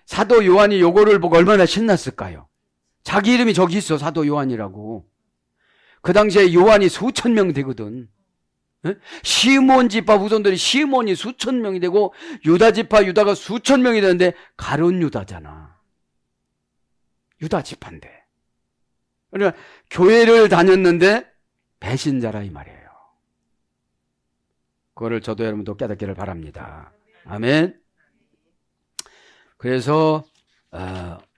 사도 요한이 요거를 보고 얼마나 신났을까요? 자기 이름이 저기 있어, 사도 요한이라고. 그 당시에 요한이 수천 명 되거든. 시몬 지파 후손들이 시몬이 수천 명이 되고 유다 지파 유다가 수천 명이 되는데 가룟 유다잖아. 유다 지파인데. 그러니까 교회를 다녔는데 배신자라 이 말이에요. 그거를 저도 여러분도 깨닫기를 바랍니다. 아멘. 그래서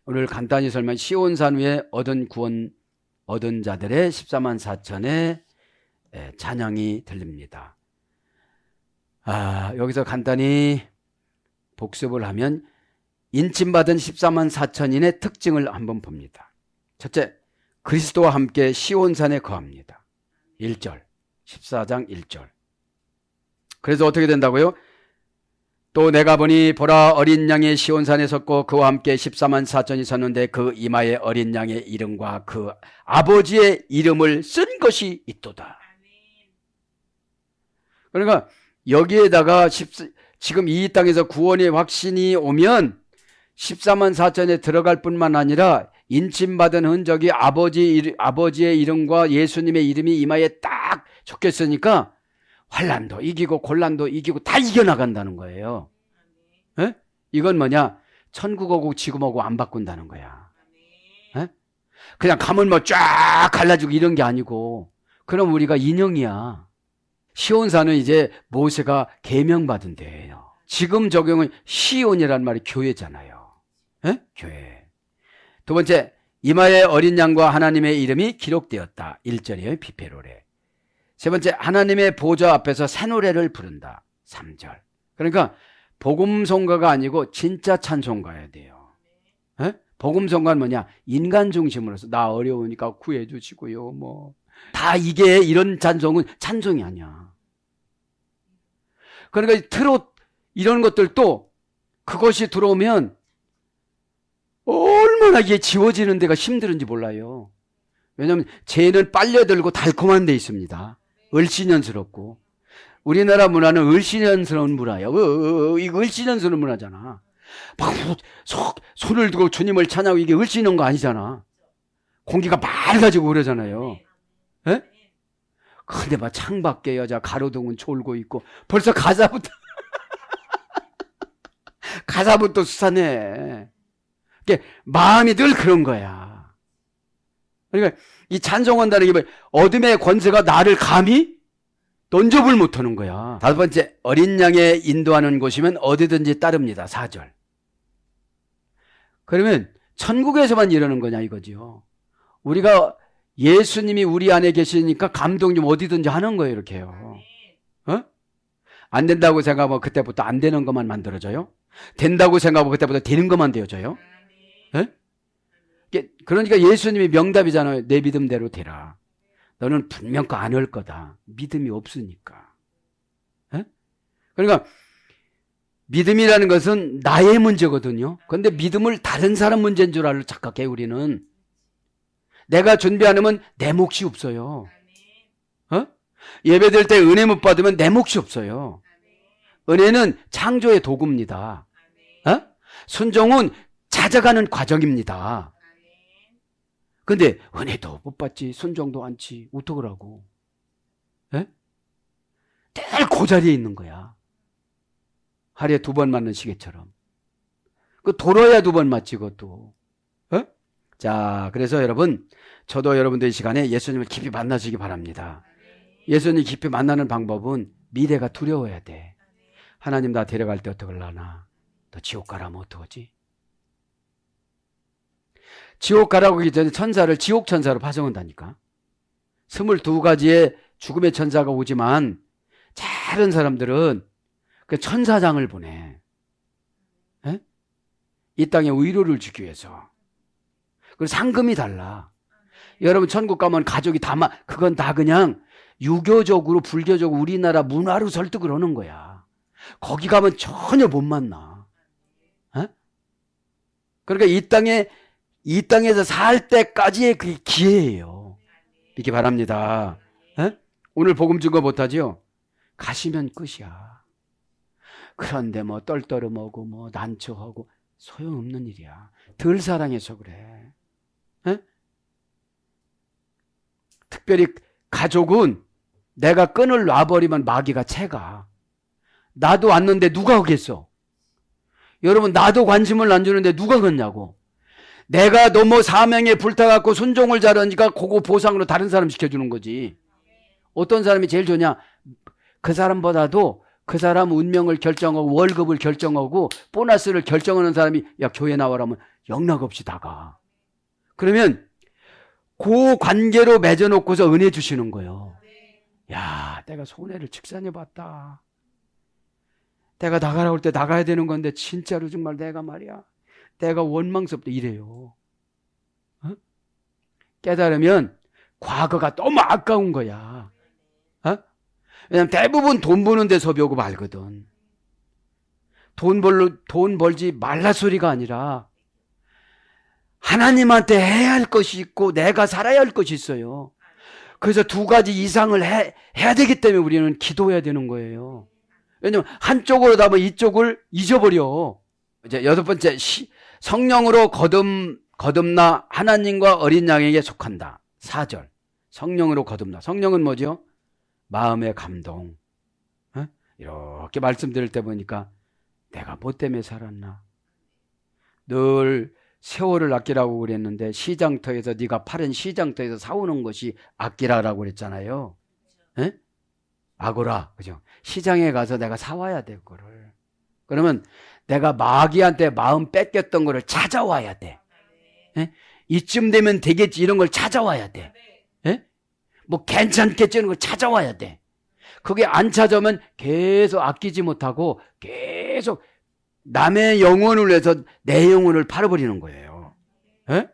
오늘 간단히 설명, 시온산 위에 얻은 구원 얻은 자들의 14만 4천의 찬양이 들립니다. 여기서 간단히 복습을 하면 인침받은 14만 4천인의 특징을 한번 봅니다. 첫째, 그리스도와 함께 시온산에 거합니다. 1절, 14장 1절. 그래서 어떻게 된다고요? 또 내가 보니 보라 어린 양이 시온산에 섰고 그와 함께 14만 4천이 섰는데 그 이마에 어린 양의 이름과 그 아버지의 이름을 쓴 것이 있도다. 그러니까 여기에다가 지금 이 땅에서 구원의 확신이 오면 14만 4천에 들어갈 뿐만 아니라 인침받은 흔적이 아버지의 이름과 예수님의 이름이 이마에 딱 적혀있으니까 환난도 이기고 곤란도 이기고 다 이겨나간다는 거예요. 에? 이건 뭐냐? 천국하고 지금하고 안 바꾼다는 거야. 에? 그냥 가면 뭐 쫙 갈라지고 이런 게 아니고, 그럼 우리가 인형이야. 시온산은 이제 모세가 계명받은 데예요. 지금 적용은 시온이란 말이 교회잖아요. 에? 교회. 두 번째, 이마에 어린 양과 하나님의 이름이 기록되었다. 1절이에요. 비페로레. 세 번째, 하나님의 보좌 앞에서 새 노래를 부른다. 3절. 그러니까 복음송가가 아니고 진짜 찬송가야 돼요. 에? 복음송가는 뭐냐? 인간 중심으로서 나 어려우니까 구해주시고요. 뭐 다 이게 이런 찬송은 찬송이 아니야. 그러니까 트롯 이런 것들도 그것이 들어오면 얼마나 이게 지워지는 데가 힘들은지 몰라요. 왜냐하면 죄는 빨려들고 달콤한 데 있습니다. 을씨년스럽고. 우리나라 문화는 을씨년스러운 문화예요. 이거 을씨년스러운 문화잖아. 막 손을 두고 주님을 찬양하고 이게 을씨년 거 아니잖아. 공기가 맑아지고 그러잖아요. 예? 근데 막 창밖에 여자 가로등은 졸고 있고 벌써 가사부터 가사부터 수산해. 마음이 늘 그런 거야. 그러니까 이 찬송한다는 게 어둠의 권세가 나를 감히 던져볼 못하는 거야. 다섯 번째, 어린 양에 인도하는 곳이면 어디든지 따릅니다. 4절. 그러면 천국에서만 이러는 거냐 이거지요. 우리가 예수님이 우리 안에 계시니까 감동 좀 어디든지 하는 거예요. 이렇게요. 어? 안 된다고 생각하면 그때부터 안 되는 것만 만들어져요. 된다고 생각하면 그때부터 되는 것만 되어져요. 예? 그러니까 예수님이 명답이잖아요. 내 믿음대로 되라. 너는 분명히 안 올 거다. 믿음이 없으니까. 에? 그러니까 믿음이라는 것은 나의 문제거든요. 그런데 믿음을 다른 사람 문제인 줄 알고 착각해 우리는. 내가 준비 안 하면 내 몫이 없어요. 어? 예배될 때 은혜 못 받으면 내 몫이 없어요. 은혜는 창조의 도구입니다. 어? 순종은 찾아가는 과정입니다. 근데 은혜도 못 받지 순종도 않지 어떡하라고. 에? 늘 그 자리에 있는 거야. 하루에 2번 맞는 시계처럼. 그 돌아야 2번 맞지 그것도. 에? 자, 그래서 여러분, 저도 여러분들 이 시간에 예수님을 깊이 만나시기 바랍니다. 예수님 깊이 만나는 방법은 미래가 두려워야 돼. 하나님 나 데려갈 때 어떡하려나? 너 지옥 가라면 어떡하지? 지옥 가라고 하기 전에 천사를 지옥 천사로 파송한다니까. 22가지의 죽음의 천사가 오지만 다른 사람들은 그 천사장을 보내. 에? 이 땅에 위로를 주기 위해서. 그리고 상금이 달라. 여러분 천국 가면 가족이 그건 다 그냥 유교적으로 불교적으로 우리나라 문화로 설득을 하는 거야. 거기 가면 전혀 못 만나. 에? 그러니까 이 땅에서 살 때까지의 그게 기회예요. 믿기 바랍니다. 에? 오늘 복음 증거 못하지요? 가시면 끝이야. 그런데 뭐 떨떠름하고 뭐 난처하고 소용없는 일이야. 덜 사랑해서 그래. 에? 특별히 가족은 내가 끈을 놔버리면 마귀가 채가. 나도 왔는데 누가 하겠어? 여러분 나도 관심을 안 주는데 누가 걷냐고. 내가 너무 사명에 불타갖고 순종을 잘하니까 그거 보상으로 다른 사람 시켜주는 거지. 어떤 사람이 제일 좋냐? 그 사람보다도 그 사람 운명을 결정하고 월급을 결정하고 보너스를 결정하는 사람이 야 교회 나와라면 영락없이 다가. 그러면 그 관계로 맺어놓고서 은혜 주시는 거예요. 야 내가 손해를 직산해봤다. 내가 나가라고 할 때 나가야 되는 건데 진짜로 정말 내가 말이야. 내가 원망스럽다 이래요. 어? 깨달으면 과거가 너무 아까운 거야. 어? 왜냐면 대부분 돈 버는 데 섭이 오고 말거든. 돈 벌지 말라 소리가 아니라 하나님한테 해야 할 것이 있고 내가 살아야 할 것이 있어요. 그래서 2가지 이상을 해야 되기 때문에 우리는 기도해야 되는 거예요. 왜냐면 한쪽으로 가면 이쪽을 잊어버려. 이제 6번째 성령으로 거듭나 하나님과 어린 양에게 속한다. 4절 성령으로 거듭나. 성령은 뭐죠? 마음의 감동. 어? 이렇게 말씀드릴 때 보니까 내가 뭐 때문에 살았나. 늘 세월을 아끼라고 그랬는데 시장터에서 네가 파는 시장터에서 사오는 것이 아끼라라고 그랬잖아요. 에? 아고라. 그죠? 시장에 가서 내가 사와야 될 거를. 그러면 내가 마귀한테 마음 뺏겼던 거를 찾아와야 돼. 에? 이쯤 되면 되겠지 이런 걸 찾아와야 돼. 에? 뭐 괜찮겠지 이런 걸 찾아와야 돼. 그게 안 찾아오면 계속 아끼지 못하고 계속 남의 영혼을 위해서 내 영혼을 팔아버리는 거예요. 에?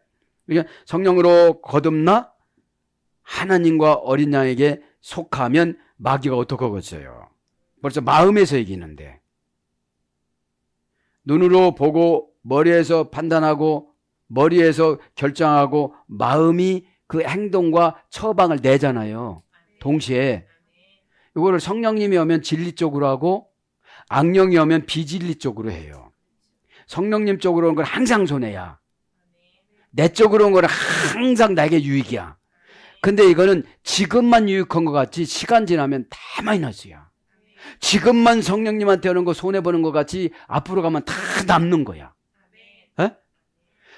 그러니까 성령으로 거듭나 하나님과 어린 양에게 속하면 마귀가 어떡하겠어요? 벌써 마음에서 이기는데. 눈으로 보고 머리에서 판단하고 머리에서 결정하고 마음이 그 행동과 처방을 내잖아요. 동시에 이거를 성령님이 오면 진리 쪽으로 하고 악령이 오면 비진리 쪽으로 해요. 성령님 쪽으로 오는 건 항상 손해야. 내 쪽으로 오는 건 항상 나에게 유익이야. 근데 이거는 지금만 유익한 것 같지 시간 지나면 다 마이너스야. 지금만 성령님한테 오는 거 손해보는 것 같이 앞으로 가면 다 남는 거야. 에?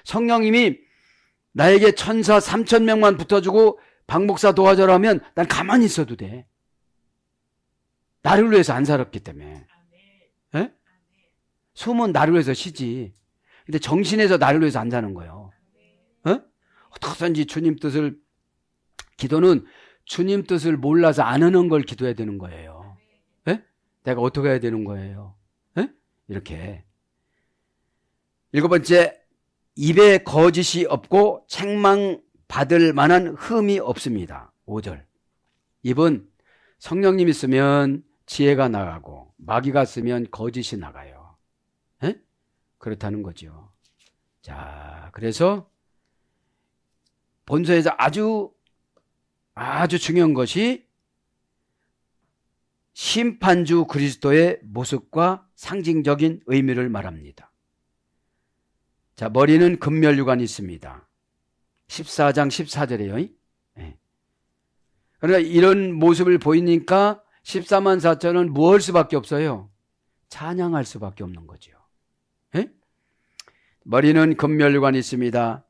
성령님이 나에게 천사 3,000명만 붙어주고 박 목사 도와줘라 하면 난 가만히 있어도 돼. 나를 위해서 안 살았기 때문에. 에? 숨은 나를 위해서 쉬지. 근데 정신에서 나를 위해서 안 사는 거예요. 에? 어떻게든지 주님 뜻을 기도는 주님 뜻을 몰라서 안 하는 걸 기도해야 되는 거예요. 에? 내가 어떻게 해야 되는 거예요? 에? 이렇게. 7번째, 입에 거짓이 없고 책망받을 만한 흠이 없습니다. 5절. 입은 성령님이 쓰면 지혜가 나가고 마귀가 쓰면 거짓이 나가요. 에? 그렇다는 거죠. 자, 그래서 본서에서 아주 중요한 것이 심판주 그리스도의 모습과 상징적인 의미를 말합니다. 자, 머리는 금멸류관이 있습니다. 14장 14절이에요. 네. 그러니까 이런 모습을 보이니까 14만 4천은 뭐 할 수밖에 없어요? 찬양할 수밖에 없는 거죠. 네? 머리는 금멸류관이 있습니다.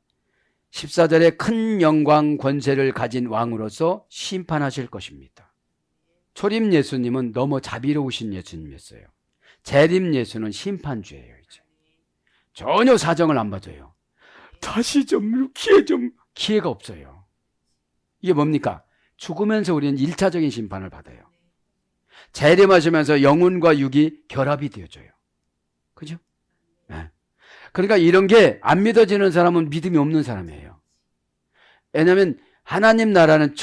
14절에 큰 영광 권세를 가진 왕으로서 심판하실 것입니다. 초림 예수님은 너무 자비로우신 예수님이었어요. 재림 예수는 심판주예요. 이제 전혀 사정을 안 봐줘요. 다시 좀 기회가 없어요. 이게 뭡니까? 죽으면서 우리는 1차적인 심판을 받아요. 재림하시면서 영혼과 육이 결합이 되어져요. 그죠? 네. 그러니까 이런 게 안 믿어지는 사람은 믿음이 없는 사람이에요. 왜냐하면 하나님 나라는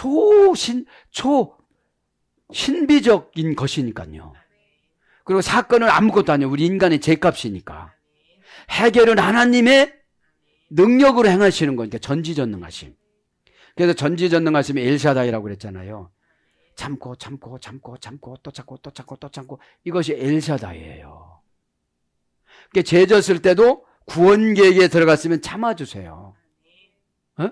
신비적인 것이니까요. 그리고 사건은 아무것도 아니에요. 우리 인간의 죄값이니까. 해결은 하나님의 능력으로 행하시는 거니까 전지전능하심. 그래서 전지전능하심이 엘샤다이라고 그랬잖아요. 참고 또 참고 이것이 엘샤다이예요. 그러니까 죄 졌을 때도 구원 계획에 들어갔으면 참아주세요. 어?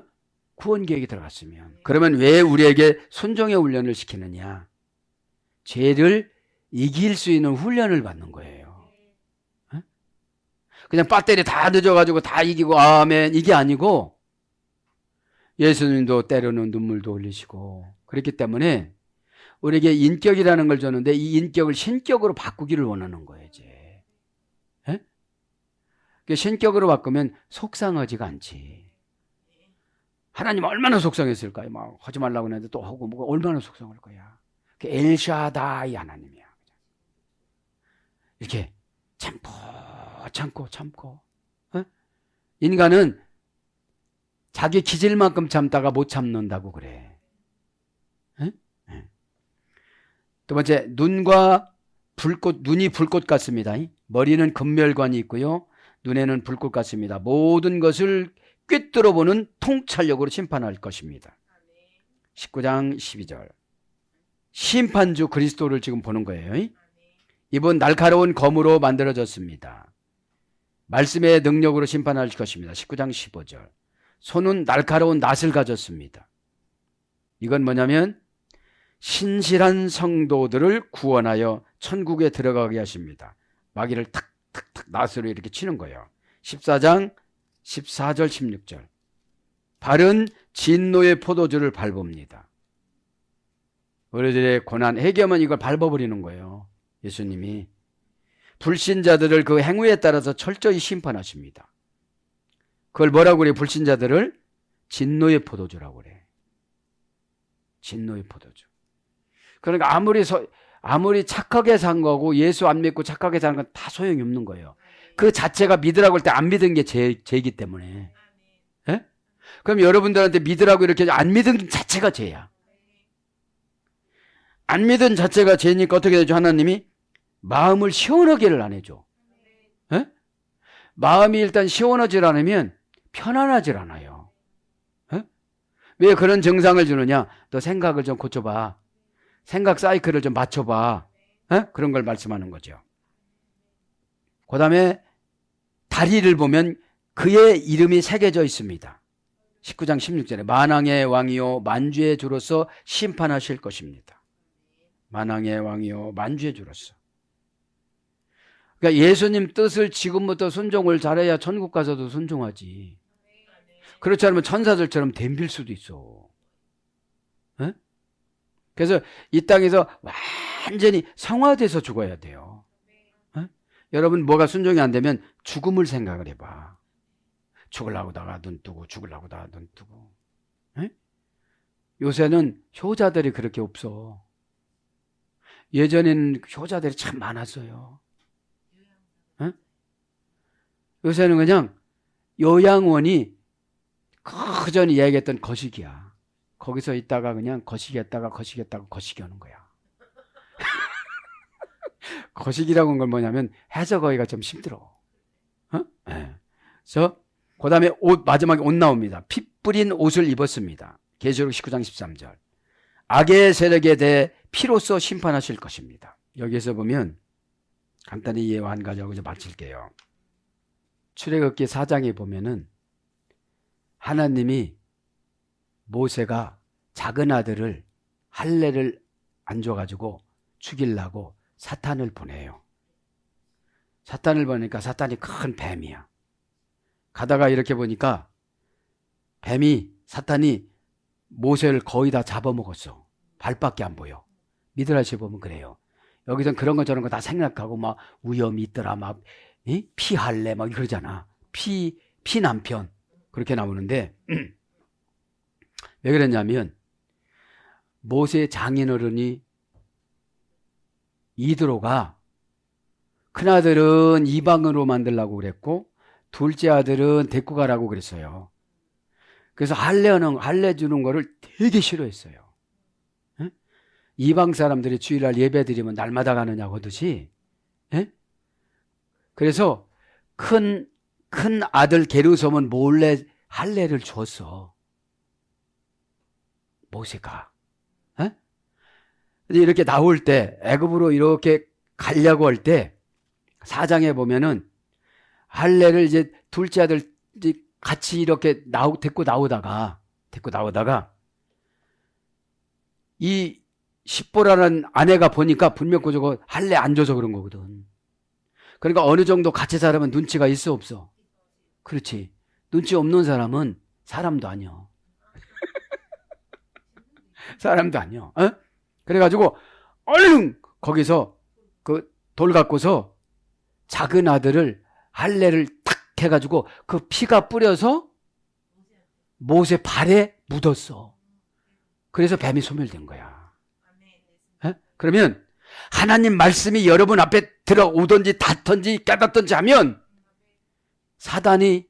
구원 계획에 들어갔으면. 그러면 왜 우리에게 순종의 훈련을 시키느냐? 죄를 이길 수 있는 훈련을 받는 거예요. 어? 그냥 배터리 다 늦어가지고 다 이기고 아멘 이게 아니고 예수님도 때로는 눈물도 흘리시고 그렇기 때문에 우리에게 인격이라는 걸 줬는데 이 인격을 신격으로 바꾸기를 원하는 거예요. 이제. 신격으로 바꾸면 속상하지가 않지. 하나님 얼마나 속상했을까요? 막 하지 말라고 했는데 또 하고 뭐가 얼마나 속상할 거야. 엘샤다이 하나님이야. 이렇게 참고. 어? 인간은 자기 기질만큼 참다가 못 참는다고 그래. 어? 두 번째, 눈이 불꽃 같습니다. 머리는 금멸관이 있고요. 눈에는 불꽃 같습니다. 모든 것을 꿰뚫어 보는 통찰력으로 심판할 것입니다. 19장 12절. 심판주 그리스도를 지금 보는 거예요. 이분 날카로운 검으로 만들어졌습니다. 말씀의 능력으로 심판할 것입니다. 19장 15절. 손은 날카로운 낫을 가졌습니다. 이건 뭐냐면 신실한 성도들을 구원하여 천국에 들어가게 하십니다. 마귀를 탁탁탁 낫으로 이렇게 치는 거예요. 14장 14절 16절. 발은 진노의 포도주를 밟습니다. 우리들의 고난 해결하면 이걸 밟아버리는 거예요. 예수님이 불신자들을 그 행위에 따라서 철저히 심판하십니다. 그걸 뭐라고 그래요? 불신자들을 진노의 포도주라고 그래. 진노의 포도주. 그러니까 아무리 착하게 산 거고 예수 안 믿고 착하게 사는 건 다 소용이 없는 거예요. 그 자체가 믿으라고 할 때 안 믿은 게 죄이기 때문에. 예? 그럼 여러분들한테 믿으라고 이렇게 안 믿은 자체가 죄야. 안 믿은 자체가 죄니까 어떻게 되죠? 하나님이 마음을 시원하게를 안 해줘. 예? 마음이 일단 시원하지 않으면 편안하지 않아요. 예? 왜 그런 증상을 주느냐? 너 생각을 좀 고쳐봐. 생각 사이클을 좀 맞춰봐. 에? 그런 걸 말씀하는 거죠. 그 다음에 다리를 보면 그의 이름이 새겨져 있습니다. 19장 16절에 만왕의 왕이요 만주의 주로서 심판하실 것입니다. 만왕의 왕이요 만주의 주로서. 그러니까 예수님 뜻을 지금부터 순종을 잘해야 천국 가서도 순종하지. 그렇지 않으면 천사들처럼 덤빌 수도 있어. 에? 그래서 이 땅에서 완전히 성화돼서 죽어야 돼요. 어? 여러분 뭐가 순종이 안 되면 죽음을 생각을 해봐. 죽으려고다가 눈 뜨고 죽으려고다가 눈 뜨고. 어? 요새는 효자들이 그렇게 없어. 예전에는 효자들이 참 많았어요. 어? 요새는 그냥 요양원이 그전에 이야기했던 거식이야. 거기서 있다가 그냥 거시기 했다가 거시기 하는 거야. 거시기라고 한 건 뭐냐면 해석하기가 좀 힘들어. 어? 네. 그래서 그 다음에 마지막에 옷 나옵니다. 피 뿌린 옷을 입었습니다. 계시록 19장 13절. 악의 세력에 대해 피로써 심판하실 것입니다. 여기에서 보면 간단히 이해 한 가지하고 이제 마칠게요. 출애굽기 4장에 보면은 하나님이 모세가 작은 아들을 할례를 안 줘가지고 죽이려고 사탄을 보내요. 사탄을 보니까 사탄이 큰 뱀이야. 가다가 이렇게 보니까 사탄이 모세를 거의 다 잡아먹었어. 발밖에 안 보여. 미드라시에 보면 그래요. 여기선 그런 거 저런 거 다 생각하고 막 위험이 있더라, 막 피할래 막 그러잖아. 피 남편 그렇게 나오는데 왜 그랬냐면 모세 장인어른이 이드로가 큰아들은 이방으로 만들려고 그랬고 둘째 아들은 데리고 가라고 그랬어요. 그래서 할례 주는 거를 되게 싫어했어요. 에? 이방 사람들이 주일날 예배 드리면 날마다 가느냐고 하듯이. 에? 그래서 큰 아들 게르솜은 몰래 할례를 줬어. 모세가. 에? 이렇게 나올 때 애굽으로 이렇게 가려고 할 때 4장에 보면은 할례를 이제 둘째 아들 이제 같이 이렇게 데리고 나오다가 이 십보라는 아내가 보니까 분명 저거 할례 안 줘서 그런 거거든. 그러니까 어느 정도 같이 살면 눈치가 있어 없어? 그렇지. 눈치 없는 사람은 사람도 아니야. 사람도 아니야. 어? 그래가지고 얼른 거기서 그 돌 갖고서 작은 아들을 할례를 탁 해가지고 그 피가 뿌려서 모세 발에 묻었어. 그래서 뱀이 소멸된 거야. 에? 그러면 하나님 말씀이 여러분 앞에 들어오든지 닿든지 깨닫든지 하면 사단이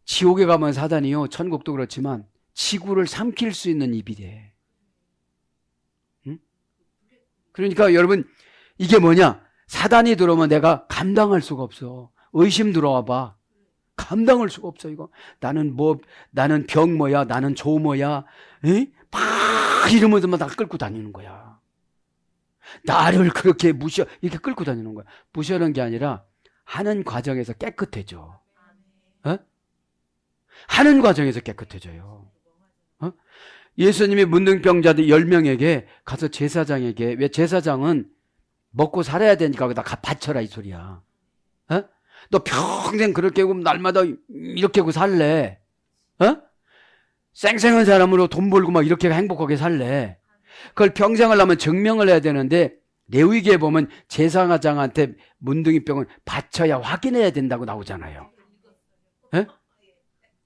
지옥에 가면 사단이요 천국도 그렇지만 지구를 삼킬 수 있는 입이 돼. 응? 그러니까 여러분 이게 뭐냐? 사단이 들어오면 내가 감당할 수가 없어. 의심 들어와 봐. 감당할 수가 없어 이거. 나는 병 뭐야? 나는 조 뭐야? 에? 막 이러면서 다 끌고 다니는 거야. 나를 그렇게 이렇게 끌고 다니는 거야. 무시하는 게 아니라 하는 과정에서 깨끗해져. 어? 하는 과정에서 깨끗해져요. 어? 예수님이 문둥병자들 10명에게 가서 제사장에게, 왜 제사장은 먹고 살아야 되니까 거기다 바쳐라 이 소리야. 어? 너 평생 그렇게 하고 날마다 이렇게 하고 살래? 어? 쌩쌩한 사람으로 돈 벌고 막 이렇게 행복하게 살래? 그걸 평생 하려면 증명을 해야 되는데 레위기에 보면 제사장한테 문둥이병을 바쳐야 확인해야 된다고 나오잖아요. 에?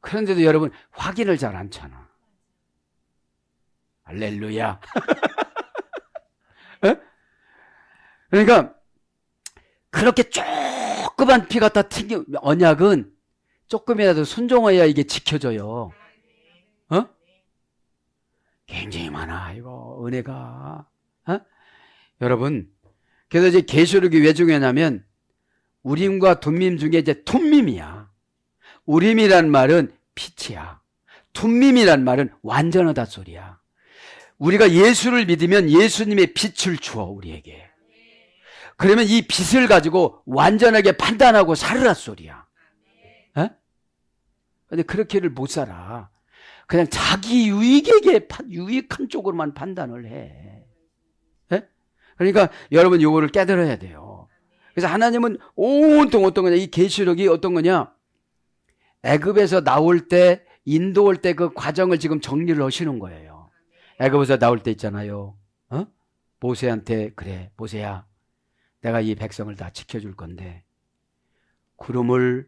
그런데도 여러분 확인을 잘 안 차나. 할렐루야. 에? 그러니까 그렇게 조그만 피 갖다 튕겨 언약은 조금이라도 순종해야 이게 지켜져요. 어? 굉장히 많아 이거 은혜가. 어? 여러분 그래서 이제 계시록이 왜 중요하냐면 우림과 둠밈 중에 이제 툼밈이야. 우림이란 말은 빛이야. 툼밈이란 말은 완전하다 소리야. 우리가 예수를 믿으면 예수님의 빛을 주어 우리에게. 그러면 이 빛을 가지고 완전하게 판단하고 살으라 소리야. 에? 근데 그렇게를 못 살아. 그냥 자기 유익한 쪽으로만 판단을 해. 에? 그러니까 여러분 요거를 깨달아야 돼요. 그래서 하나님은 온통 어떤 거냐, 이 계시록이 어떤 거냐, 애굽에서 나올 때 인도할 때 그 과정을 지금 정리를 하시는 거예요. 애굽에서 나올 때 있잖아요. 어? 모세한테 그래 모세야 내가 이 백성을 다 지켜줄 건데 구름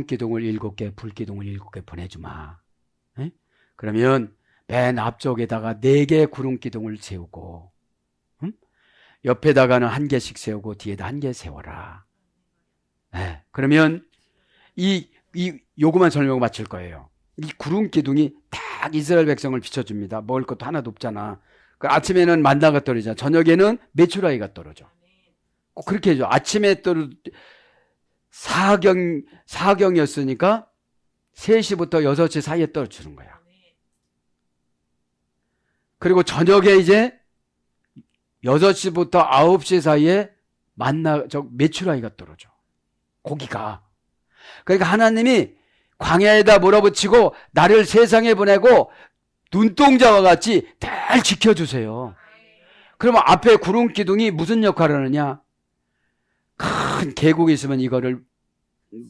기둥을 7개 불 기둥을 7개 보내주마. 에? 그러면 맨 앞쪽에다가 4개 구름 기둥을 세우고 옆에다가는 1개씩 세우고 뒤에다 1개 세워라. 에? 그러면 요거만 설명을 마칠 거예요. 이 구름 기둥이 딱 이스라엘 백성을 비춰줍니다. 먹을 것도 하나도 없잖아. 그 아침에는 만나가 떨어지잖아. 저녁에는 메추라기가 떨어져. 꼭 그렇게 해줘. 아침에 사경이었으니까 3시부터 6시 사이에 떨어주는 거야. 그리고 저녁에 이제 6시부터 9시 사이에 메추라기가 떨어져. 고기가. 그러니까 하나님이 광야에다 몰아붙이고 나를 세상에 보내고 눈동자와 같이 잘 지켜주세요. 그러면 앞에 구름 기둥이 무슨 역할을 하느냐? 큰 계곡이 있으면 이거를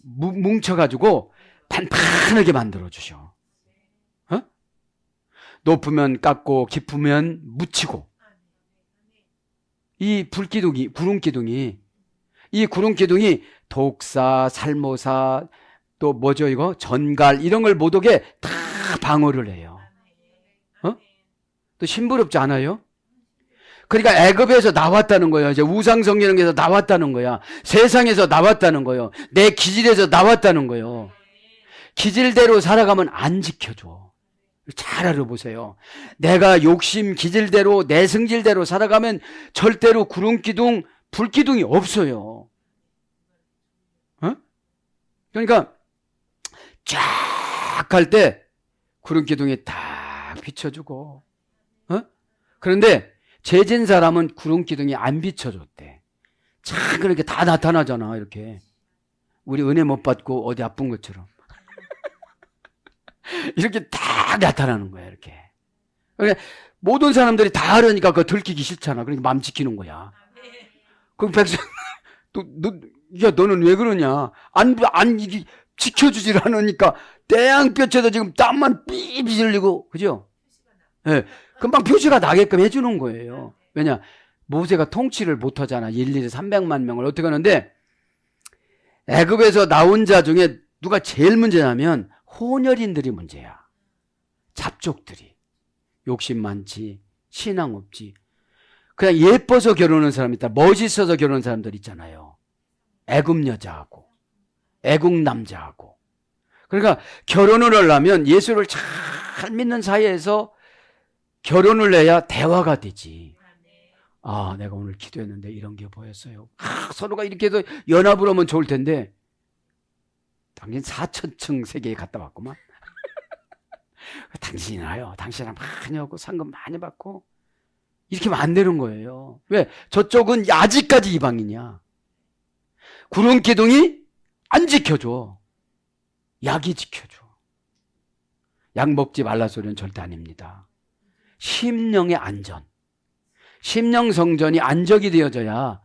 뭉쳐가지고 판판하게 만들어주셔. 높으면 깎고 깊으면 묻히고. 이 불기둥이, 구름기둥이, 이 구름기둥이 독사, 살모사, 또 뭐죠 이거? 전갈 이런 걸 못 오게 다 방어를 해요. 또 심부럽지 않아요? 그러니까 애굽에서 나왔다는 거예요. 이제 우상성경에서 나왔다는 거야. 세상에서 나왔다는 거예요. 내 기질에서 나왔다는 거예요. 기질대로 살아가면 안 지켜줘. 잘 알아보세요. 내가 욕심 기질대로 내 성질대로 살아가면 절대로 구름기둥, 불기둥이 없어요. 그러니까 쫙 갈 때 구름기둥이 딱 비춰주고, 그런데 죄진 사람은 구름기둥이 안 비춰줬대. 참 그렇게 다 나타나잖아. 이렇게 우리 은혜 못 받고 어디 아픈 것처럼 이렇게 딱 나타나는 거야. 이렇게. 그러니까 모든 사람들이 다 하려니까 그거 들키기 싫잖아. 그러니까 맘 지키는 거야. 그럼 백성 야 너는 왜 그러냐? 이게 지켜주질 않으니까 떼양볕에도 지금 땀만 삐삐 흘리고, 그죠? 예. 네. 금방 표시가 나게끔 해주는 거예요. 왜냐? 모세가 통치를 못하잖아. 일일이 300만 명을 어떻게 하는데, 애굽에서 나온 자 중에 누가 제일 문제냐면 혼혈인들이 문제야. 잡족들이. 욕심 많지, 신앙 없지. 그냥 예뻐서 결혼하는 사람 있다. 멋있어서 결혼하는 사람들 있잖아요. 애굽 여자하고 애국 남자하고. 그러니까 결혼을 하려면 예수를 잘 믿는 사이에서 결혼을 해야 대화가 되지. 아, 내가 오늘 기도했는데 이런 게 보였어요. 서로가 이렇게 해서 연합을 하면 좋을 텐데 당신 4천층 세계에 갔다 왔구만. 당신이 나요. 당신이랑 많이 하고 상금 많이 받고 이렇게 하면 안 되는 거예요. 왜? 저쪽은 아직까지 이방인이야. 구름기둥이 안 지켜줘. 약이 지켜줘. 약 먹지 말라 소리는 절대 아닙니다. 심령의 안전. 심령 성전이 안정이 되어져야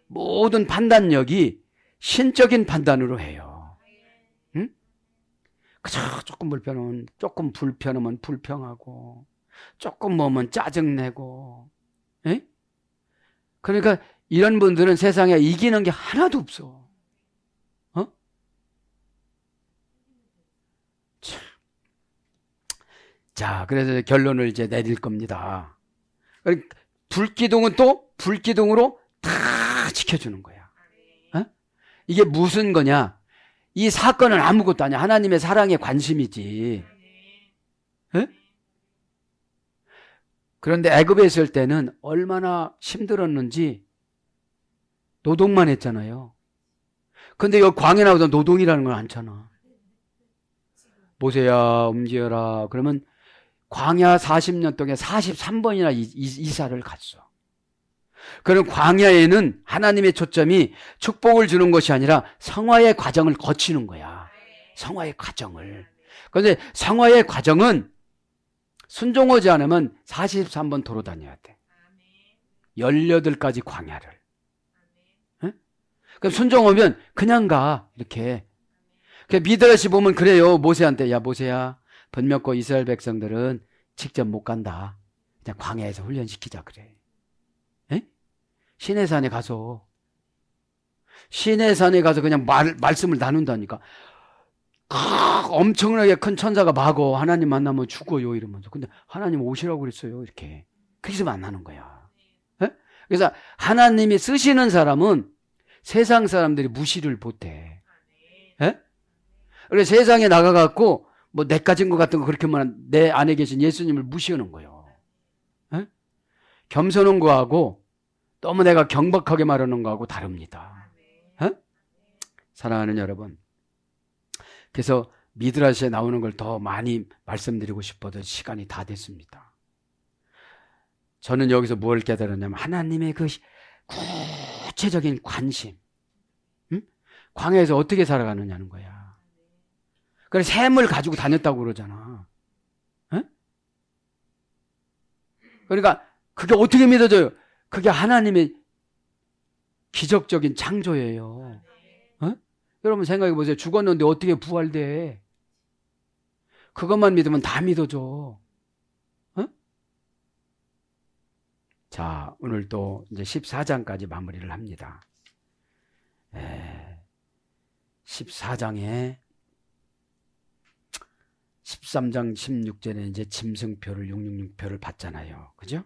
모든 판단력이 신적인 판단으로 해요. 응? 그저 조금 불편하면 불평하고, 조금 뭐면 짜증내고, 에? 그러니까 이런 분들은 세상에 이기는 게 하나도 없어. 자, 그래서 결론을 이제 내릴 겁니다. 불기둥은 또 불기둥으로 다 지켜주는 거야. 이게 무슨 거냐? 이 사건은 아무것도 아니야. 하나님의 사랑에 관심이지. 그런데 애굽에 있을 때는 얼마나 힘들었는지 노동만 했잖아요. 근데 여기 광야 나오다 노동이라는 건 않잖아. 모세야 움직여라. 그러면 광야 40년 동안 43번이나 이사를 갔어. 그럼 광야에는 하나님의 초점이 축복을 주는 것이 아니라 성화의 과정을 거치는 거야. 성화의 과정을. 그런데 성화의 과정은 순종하지 않으면 43번 도로 다녀야 돼. 18가지 광야를. 그럼 순종하면 그냥 가. 이렇게. 미드라시 보면 그래요. 모세한테, 야 모세야, 번몇고 이스라엘 백성들은 직접 못 간다. 그냥 광야에서 훈련시키자 그래. 시내산에 가서 그냥 말씀을 나눈다니까. 엄청나게 큰 천사가 마고 하나님 만나면 죽어요 이러면서. 근데 하나님 오시라고 그랬어요. 이렇게. 그래서 만나는 거야. 그래서 하나님이 쓰시는 사람은 세상 사람들이 무시를 못해. 그래서 세상에 나가갖고 뭐 내 가진 것 같은 거 그렇게만 내 안에 계신 예수님을 무시하는 거예요. 겸손한 거하고 너무 내가 경박하게 말하는 거하고 다릅니다. 사랑하는 여러분, 그래서 미드라시에 나오는 걸 더 많이 말씀드리고 싶어도 시간이 다 됐습니다. 저는 여기서 뭘 깨달았냐면 하나님의 그 구체적인 관심, 광야에서 어떻게 살아가느냐는 거야. 그래서 샘을 가지고 다녔다고 그러잖아. 그러니까 그게 어떻게 믿어져요? 그게 하나님의 기적적인 창조예요. 여러분 생각해 보세요. 죽었는데 어떻게 부활돼? 그것만 믿으면 다 믿어져. 자, 오늘 또 이제 14장까지 마무리를 합니다. 14장에 13장 16절에 이제 짐승표를 666표를 받잖아요. 그죠?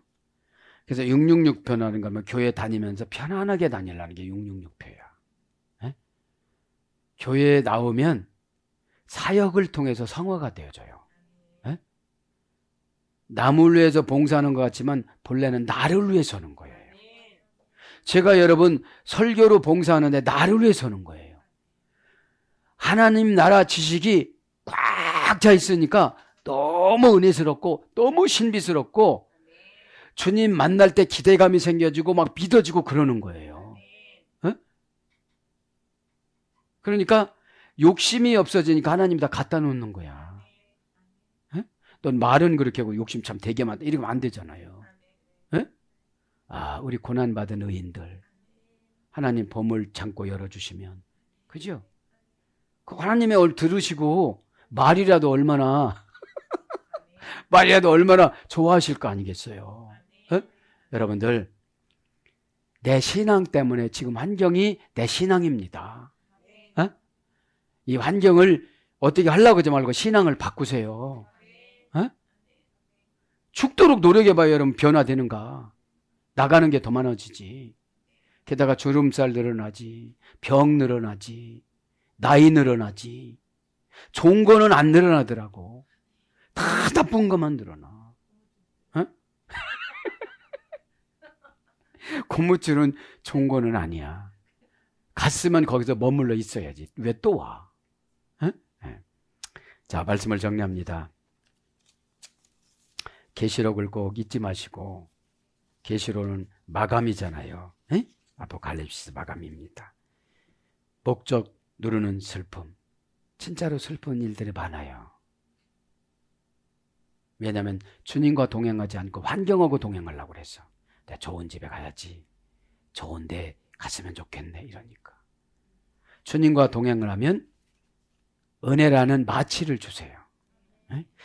그래서 666표라는 거면 교회 다니면서 편안하게 다니려는 게 666표야. 교회에 나오면 사역을 통해서 성화가 되어져요. 남을 위해서 봉사하는 것 같지만 본래는 나를 위해서 하는 거예요. 제가 여러분 설교로 봉사하는데 나를 위해서 하는 거예요. 하나님 나라 지식이 꽉 차 있으니까 너무 은혜스럽고 너무 신비스럽고 주님 만날 때 기대감이 생겨지고 막 믿어지고 그러는 거예요. 그러니까 욕심이 없어지니까 하나님 다 갖다 놓는 거야. 넌 말은 그렇게 하고 욕심 참 되게 많다. 이러면 안 되잖아요. 우리 고난받은 의인들 하나님 보물 창고 열어주시면 그죠? 그 하나님의 얼 들으시고 말이라도 얼마나 좋아하실 거 아니겠어요? 여러분들 내 신앙 때문에 지금 환경이 내 신앙입니다. 이 환경을 어떻게 하려고 하지 말고 신앙을 바꾸세요. 죽도록 노력해봐야 여러분 변화되는가. 나가는 게 더 많아지지. 게다가 주름살 늘어나지, 병 늘어나지, 나이 늘어나지. 좋은 거는 안 늘어나더라고. 다 나쁜 것만 늘어나. 고무줄은 좋은 거는 아니야. 갔으면 거기서 머물러 있어야지. 왜 또 와? 자, 말씀을 정리합니다. 계시록을 꼭 잊지 마시고 계시록은 마감이잖아요. 아포칼립시스 마감입니다. 목적 누르는 슬픔. 진짜로 슬픈 일들이 많아요. 왜냐하면 주님과 동행하지 않고 환경하고 동행하려고 그랬어. 내가 좋은 집에 가야지. 좋은 데 갔으면 좋겠네. 이러니까. 주님과 동행을 하면 은혜라는 마취를 주세요.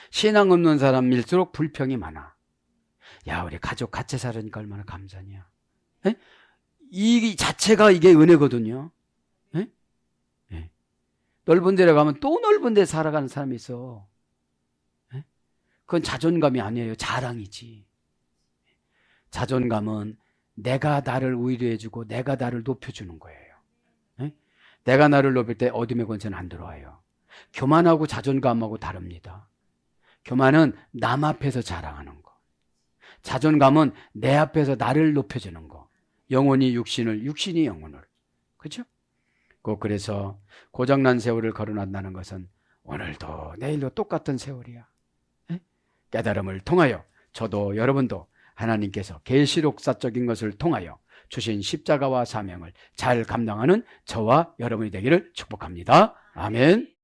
신앙 없는 사람일수록 불평이 많아. 야, 우리 가족 같이 살으니까 얼마나 감사냐. 이 자체가 이게 은혜거든요. 넓은 데로 가면 또 넓은 데 살아가는 사람이 있어. 그건 자존감이 아니에요. 자랑이지. 자존감은 내가 나를 위로해주고 내가 나를 높여주는 거예요. 내가 나를 높일 때 어둠의 권세는 안 들어와요. 교만하고 자존감하고 다릅니다. 교만은 남 앞에서 자랑하는 거. 자존감은 내 앞에서 나를 높여주는 거. 영혼이 육신을, 육신이 영혼을. 그렇죠? 꼭 그래서 고장난 세월을 걸어난다는 것은 오늘도 내일도 똑같은 세월이야. 깨달음을 통하여 저도 여러분도 하나님께서 계시록사적인 것을 통하여 주신 십자가와 사명을 잘 감당하는 저와 여러분이 되기를 축복합니다. 아멘.